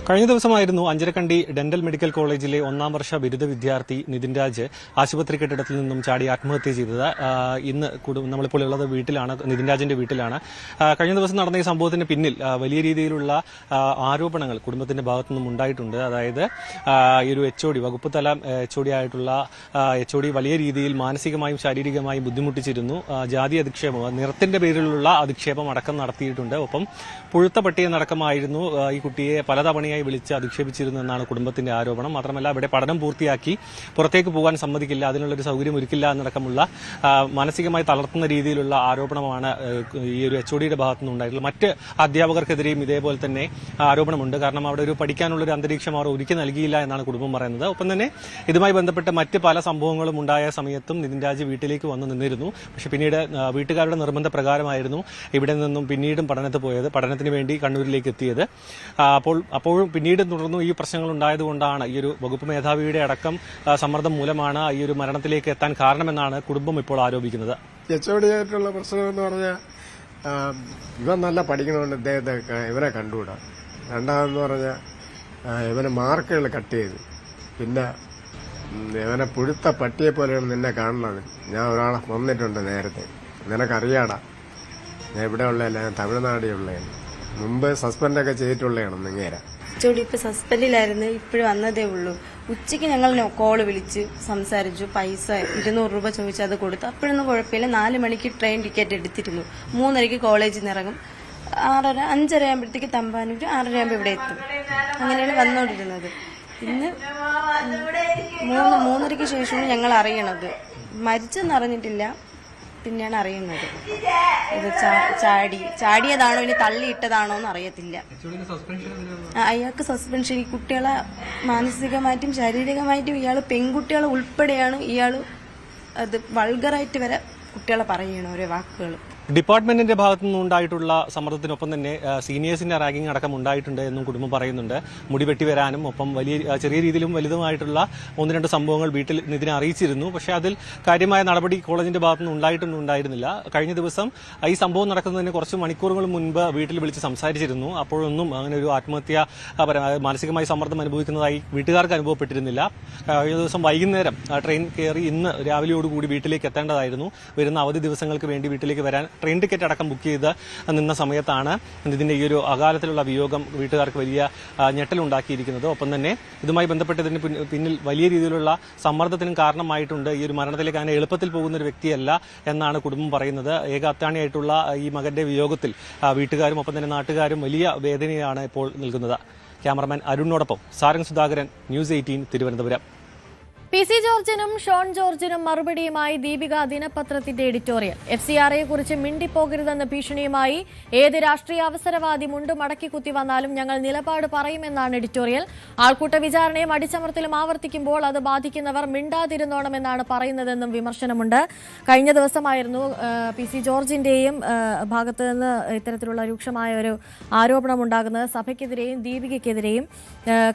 കഴിഞ്ഞ ദിവസമായിരുന്നു അഞ്ചരക്കണ്ടി ഡെന്റൽ മെഡിക്കൽ കോളേജിലെ 1ാം വർഷ ബിരുദ വിദ്യാർത്ഥി നിതിൻ രാജ് ആശുപത്രി കെട്ടിടത്തിൽ നിന്നും ചാടി ആത്മഹത്യ ചെയ്തത്. ഇന്ന് നമ്മളിപ്പോൾ ഉള്ളത് വീട്ടിലാണ്, നിതിൻ രാജിന്റെ വീട്ടിലാണ്. കഴിഞ്ഞ ദിവസം നടന്ന ഈ സംഭവത്തിന് പിന്നിൽ വലിയ രീതിയിലുള്ള ആരോപണങ്ങൾ കുടുംബത്തിന്റെ ഭാഗത്തു നിന്നും ഉണ്ടായിട്ടുണ്ട്. അതായത് ഈ ഒരു HOD, വകുപ്പ് തല HOD ആയിട്ടുള്ള HOD വലിയ രീതിയിൽ മാനസികമായും ശാരീരികമായും ബുദ്ധിമുട്ടിച്ചിരുന്നു. ജാതി അധിക്ഷേപം, നിറത്തിന്റെ പേരിലുള്ള അധിക്ഷേപം അടക്കം നടത്തിയിട്ടുണ്ട്. ഒപ്പം പുഴുത്ത പട്ടിയെന്നടക്കമായിരുന്നു ഈ കുട്ടിയെ പലതവണയായി വിളിച്ച് അധിക്ഷേപിച്ചിരുന്നു എന്നാണ് കുടുംബത്തിന്റെ ആരോപണം. മാത്രമല്ല ഇവിടെ പഠനം പൂർത്തിയാക്കി പുറത്തേക്ക് പോകാൻ സമ്മതിക്കില്ല, അതിനുള്ളൊരു സൗകര്യം ഒരുക്കില്ല എന്നടക്കമുള്ള മാനസികമായി തളർത്തുന്ന രീതിയിലുള്ള ആരോപണമാണ് ഈ ഒരു HODയുടെ ഭാഗത്തു നിന്നുണ്ടായിട്ടുള്ളത്. മറ്റ് അധ്യാപകർക്കെതിരെയും ഇതേപോലെ തന്നെ ആരോപണമുണ്ട്. കാരണം അവിടെ ഒരു പഠിക്കാനുള്ളൊരു അന്തരീക്ഷം അവർ ഒരുക്കി നൽകിയില്ല എന്നാണ് കുടുംബം പറയുന്നത്. ഒപ്പം തന്നെ ഇതുമായി ബന്ധപ്പെട്ട് മറ്റ് പല സംഭവങ്ങളും ഉണ്ടായ സമയത്തും നിതിൻ രാജ് വീട്ടിലേക്ക് വന്നു നിന്നിരുന്നു. പക്ഷെ പിന്നീട് വീട്ടുകാരുടെ നിർബന്ധ പ്രകാരമായിരുന്നു ഇവിടെ നിന്നും പിന്നീടും പഠനത്തിന് വേണ്ടി കണ്ണൂരിലേക്ക് എത്തിയത്. അപ്പോഴും പിന്നീട് തുടർന്നു ഈ പ്രശ്നങ്ങൾ ഉണ്ടായതുകൊണ്ടാണ് ഈ ഒരു വകുപ്പ് മേധാവിയുടെ അടക്കം സമ്മർദ്ദം മൂലമാണ് ഈ ഒരു മരണത്തിലേക്ക് എത്താൻ കാരണമെന്നാണ് കുടുംബം ഇപ്പോൾ ആരോപിക്കുന്നത്. HOD ആയിട്ടുള്ള പ്രശ്നം എന്ന് പറഞ്ഞാൽ ഇവൻ നല്ല പഠിക്കണമുണ്ട്, ഇദ്ദേഹത്തെ ഇവനെ കണ്ടുകൂടാ. രണ്ടാമെന്ന് പറഞ്ഞാൽ ഇവന് മാർക്കുകൾ കട്ട് ചെയ്തു. പിന്നെ ഇവനെ പുഴുത്ത പട്ടിയെ പോലെയാണ് നിന്നെ കാണുന്നത്. ഞാൻ ഒരാളെ വന്നിട്ടുണ്ട് നേരത്തെ, നിനക്കറിയാടാ. ഞാൻ ഇവിടെ ഉള്ളതല്ല, ഞാൻ തമിഴ്നാടിയുള്ളതാണ്. മുമ്പ് സസ്പെൻഡൊക്കെ ചെയ്തിട്ടുള്ളതാണ് നിങ്ങേരാ. HOD ഇപ്പൊ സസ്പെൻഡിലായിരുന്നു, ഇപ്പോഴും വന്നതേ ഉള്ളൂ. ഉച്ചയ്ക്ക് ഞങ്ങൾ കോള് വിളിച്ച് സംസാരിച്ചു, പൈസ 200 രൂപ ചോദിച്ചു, അത് കൊടുത്തു. അപ്പോഴൊന്നും കുഴപ്പമില്ല. 4 മണിക്ക് ട്രെയിൻ ടിക്കറ്റ് എടുത്തിരുന്നു. 3:30 കോളേജിൽ നിന്ന് ഇറങ്ങും. 6:30 5:30 ആകുമ്പോഴത്തേക്ക് തമ്പാനൂർ, 6:30 ആകുമ്പോൾ ഇവിടെ എത്തും. അങ്ങനെയാണ് വന്നുകൊണ്ടിരുന്നത്. ഇന്ന് 3:30 ശേഷമാണ് ഞങ്ങൾ അറിയണത്. മരിച്ചെന്ന് അറിഞ്ഞിട്ടില്ല, പിന്നെയാണ് അറിയുന്നത്. ഇത് ചാടിയതാണോ ഇനി തള്ളിയിട്ടതാണോ എന്ന് അറിയത്തില്ല. അയാൾക്ക് സസ്പെൻഷൻ. ഈ കുട്ടികളെ മാനസികമായിട്ടും ശാരീരികമായിട്ടും ഇയാൾ പെൺകുട്ടികളെ ഉൾപ്പെടെയാണ് ഇയാൾ അത് വൾഗറായിട്ട് വരെ കുട്ടികളെ പറയണം ഓരോ വാക്കുകൾ. ഡിപ്പാർട്ട്മെന്റിന്റെ ഭാഗത്തു നിന്നുണ്ടായിട്ടുള്ള സമ്മർദ്ദത്തിനൊപ്പം തന്നെ സീനിയേഴ്സിന്റെ റാഗിംഗ് അടക്കം ഉണ്ടായിട്ടുണ്ട് എന്നും കുടുംബം പറയുന്നുണ്ട്. മുടി വെട്ടി വരാനും ഒപ്പം ചെറിയ രീതിയിലും വലുതുമായിട്ടുള്ള 1-2 സംഭവങ്ങൾ വീട്ടിൽ നിതിനെ അറിയിച്ചിരുന്നു. പക്ഷേ അതിൽ കാര്യമായ നടപടി കോളേജിന്റെ ഭാഗത്തു നിന്ന് ഉണ്ടായിരുന്നില്ല. കഴിഞ്ഞ ദിവസം ഈ സംഭവം നടക്കുന്നതിന് കുറച്ച് മണിക്കൂറുകൾ മുൻപ് വീട്ടിൽ വിളിച്ച് സംസാരിച്ചിരുന്നു. അപ്പോഴൊന്നും അങ്ങനെ ഒരു ആത്മഹത്യ മാനസികമായി സമ്മർദ്ദം അനുഭവിക്കുന്നതായി വീട്ടുകാർക്ക് അനുഭവപ്പെട്ടിരുന്നില്ല. കഴിഞ്ഞ ദിവസം വൈകുന്നേരം ട്രെയിൻ കയറി ഇന്ന് രാവിലെയോടുകൂടി വീട്ടിലേക്ക് എത്തേണ്ടതായിരുന്നു. വരുന്ന അവധി ദിവസങ്ങൾക്ക് വേണ്ടി വീട്ടിലേക്ക് വരാൻ ട്രെയിൻ ടിക്കറ്റ് അടക്കം ബുക്ക് ചെയ്ത് നിന്ന സമയത്താണ് ഇതിന്റെ ഈ ഒരു അകാലത്തിലുള്ള വിയോഗം വീട്ടുകാർക്ക് വലിയ ഞെട്ടലുണ്ടാക്കിയിരിക്കുന്നത്. ഒപ്പം തന്നെ ഇതുമായി ബന്ധപ്പെട്ടതിന് പിന്നിൽ വലിയ രീതിയിലുള്ള സമ്മർദ്ദത്തിനും കാരണമായിട്ടുണ്ട്. ഈ ഒരു മരണത്തിലേക്ക് അങ്ങനെ എളുപ്പത്തിൽ പോകുന്ന ഒരു വ്യക്തിയല്ല എന്നാണ് കുടുംബം പറയുന്നത്. ഏക അത്താണിയായിട്ടുള്ള ഈ മകന്റെ വിയോഗത്തിൽ വീട്ടുകാരും ഒപ്പം തന്നെ നാട്ടുകാരും വലിയ വേദനയാണ് ഇപ്പോൾ നൽകുന്നത്. ക്യാമറമാൻ അരുണിനോടൊപ്പം സാരംഗ് സുധാകരൻ, ന്യൂസ് 18 തിരുവനന്തപുരം. PC ജോർജിനും ഷോൺ ജോർജിനും മറുപടിയുമായി ദീപിക ദിനപത്രത്തിന്റെ എഡിറ്റോറിയൽ. FCRയെ കുറിച്ച് മിണ്ടിപ്പോകരുതെന്ന ഭീഷണിയുമായി ഏത് രാഷ്ട്രീയ അവസരവാദി മുണ്ട് മടക്കി കുത്തി വന്നാലും ഞങ്ങൾ നിലപാട് പറയുമെന്നാണ് എഡിറ്റോറിയൽ. ആൾക്കൂട്ട വിചാരണയും അടിച്ചമർത്തലും ആവർത്തിക്കുമ്പോൾ അത് ബാധിക്കുന്നവർ മിണ്ടാതിരുന്നോണമെന്നാണ് പറയുന്നതെന്നും വിമർശനമുണ്ട്. കഴിഞ്ഞ ദിവസമായിരുന്നു PC ജോർജിന്റെയും ഭാഗത്ത് നിന്ന് ഇത്തരത്തിലുള്ള രൂക്ഷമായ ഒരു ആരോപണമുണ്ടാകുന്നത്. സഭയ്ക്കെതിരെയും ദീപികയ്ക്കെതിരെയും.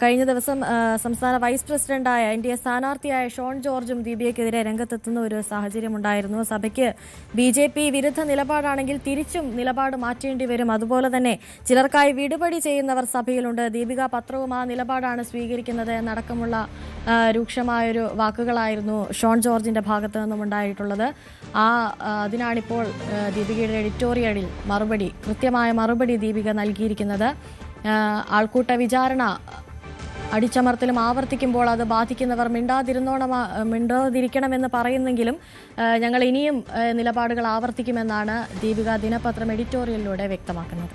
കഴിഞ്ഞ ദിവസം സംസ്ഥാന വൈസ് പ്രസിഡന്റായ NDA സ്ഥാനാർത്ഥി ഷോൺ ജോർജും ദീപികയ്ക്കെതിരെ രംഗത്തെത്തുന്ന ഒരു സാഹചര്യമുണ്ടായിരുന്നു. സഭയ്ക്ക് BJP വിരുദ്ധ നിലപാടാണെങ്കിൽ തിരിച്ചും നിലപാട് മാറ്റേണ്ടി വരും. അതുപോലെ തന്നെ ചിലർക്കായി വിടുപടി ചെയ്യുന്നവർ സഭയിലുണ്ട്. ദീപിക പത്രവും ആ നിലപാടാണ് സ്വീകരിക്കുന്നത് എന്നടക്കമുള്ള രൂക്ഷമായൊരു വാക്കുകളായിരുന്നു ഷോൺ ജോർജിന്റെ ഭാഗത്തു നിന്നും ഉണ്ടായിട്ടുള്ളത്. അതിനാണിപ്പോൾ ദീപികയുടെ എഡിറ്റോറിയലിൽ കൃത്യമായ മറുപടി ദീപിക നൽകിയിരിക്കുന്നത്. ആൾക്കൂട്ട വിചാരണ അടിച്ചമർത്തലും ആവർത്തിക്കുമ്പോൾ അത് ബാധിക്കുന്നവർ മിണ്ടാതിരിക്കണമെന്ന് പറയുന്നെങ്കിലും ഞങ്ങൾ ഇനിയും നിലപാടുകൾ ആവർത്തിക്കുമെന്നാണ് ദീപിക ദിനപത്രം എഡിറ്റോറിയലിലൂടെ വ്യക്തമാക്കുന്നത്.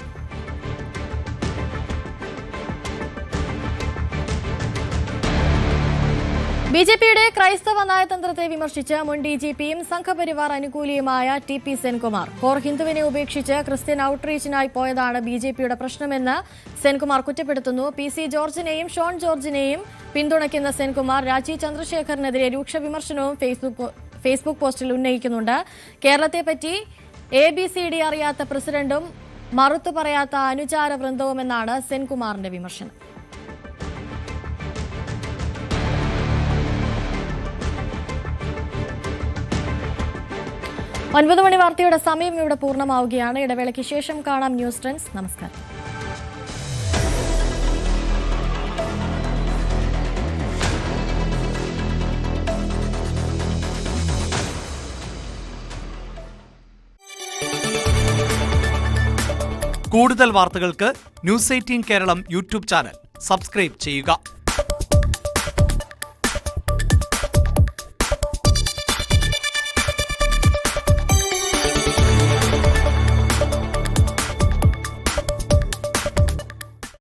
ബിജെപിയുടെ ക്രൈസ്തവ നയതന്ത്രത്തെ വിമർശിച്ച് മുൻ ഡിജിപിയും സംഘപരിവാർ അനുകൂലിയുമായ ടി.പി. സെൻകുമാർ. കോർ ഹിന്ദുവിനെ ഉപേക്ഷിച്ച് ക്രിസ്ത്യൻ ഔട്ട്റീച്ചിനായി പോയതാണ് ബിജെപിയുടെ പ്രശ്നമെന്ന് സെൻകുമാർ കുറ്റപ്പെടുത്തുന്നു. പി.സി. ജോർജിനെയും ഷോൺ ജോർജിനെയും പിന്തുണയ്ക്കുന്ന സെൻകുമാർ രാജീവ് ചന്ദ്രശേഖറിനെതിരെ രൂക്ഷ വിമർശനവും ഫേസ്ബുക്ക് പോസ്റ്റിൽ ഉന്നയിക്കുന്നുണ്ട്. കേരളത്തെപ്പറ്റി ABCD അറിയാത്ത പ്രസിഡന്റും മറുത്തു പറയാത്ത അനുചാര വൃന്ദവുമെന്നാണ് സെൻകുമാറിന്റെ വിമർശനം. 9 മണി വാർത്തയുടെ സമയം ഇവിടെ പൂർണ്ണമാവുകയാണ്. ഇടവേളയ്ക്ക് ശേഷം കാണാം ന്യൂസ് ട്രെൻഡ്സ്. നമസ്കാരം. കൂടുതൽ വാർത്തകൾക്ക് news 18 Keralam YouTube channel subscribe ചെയ്യുക.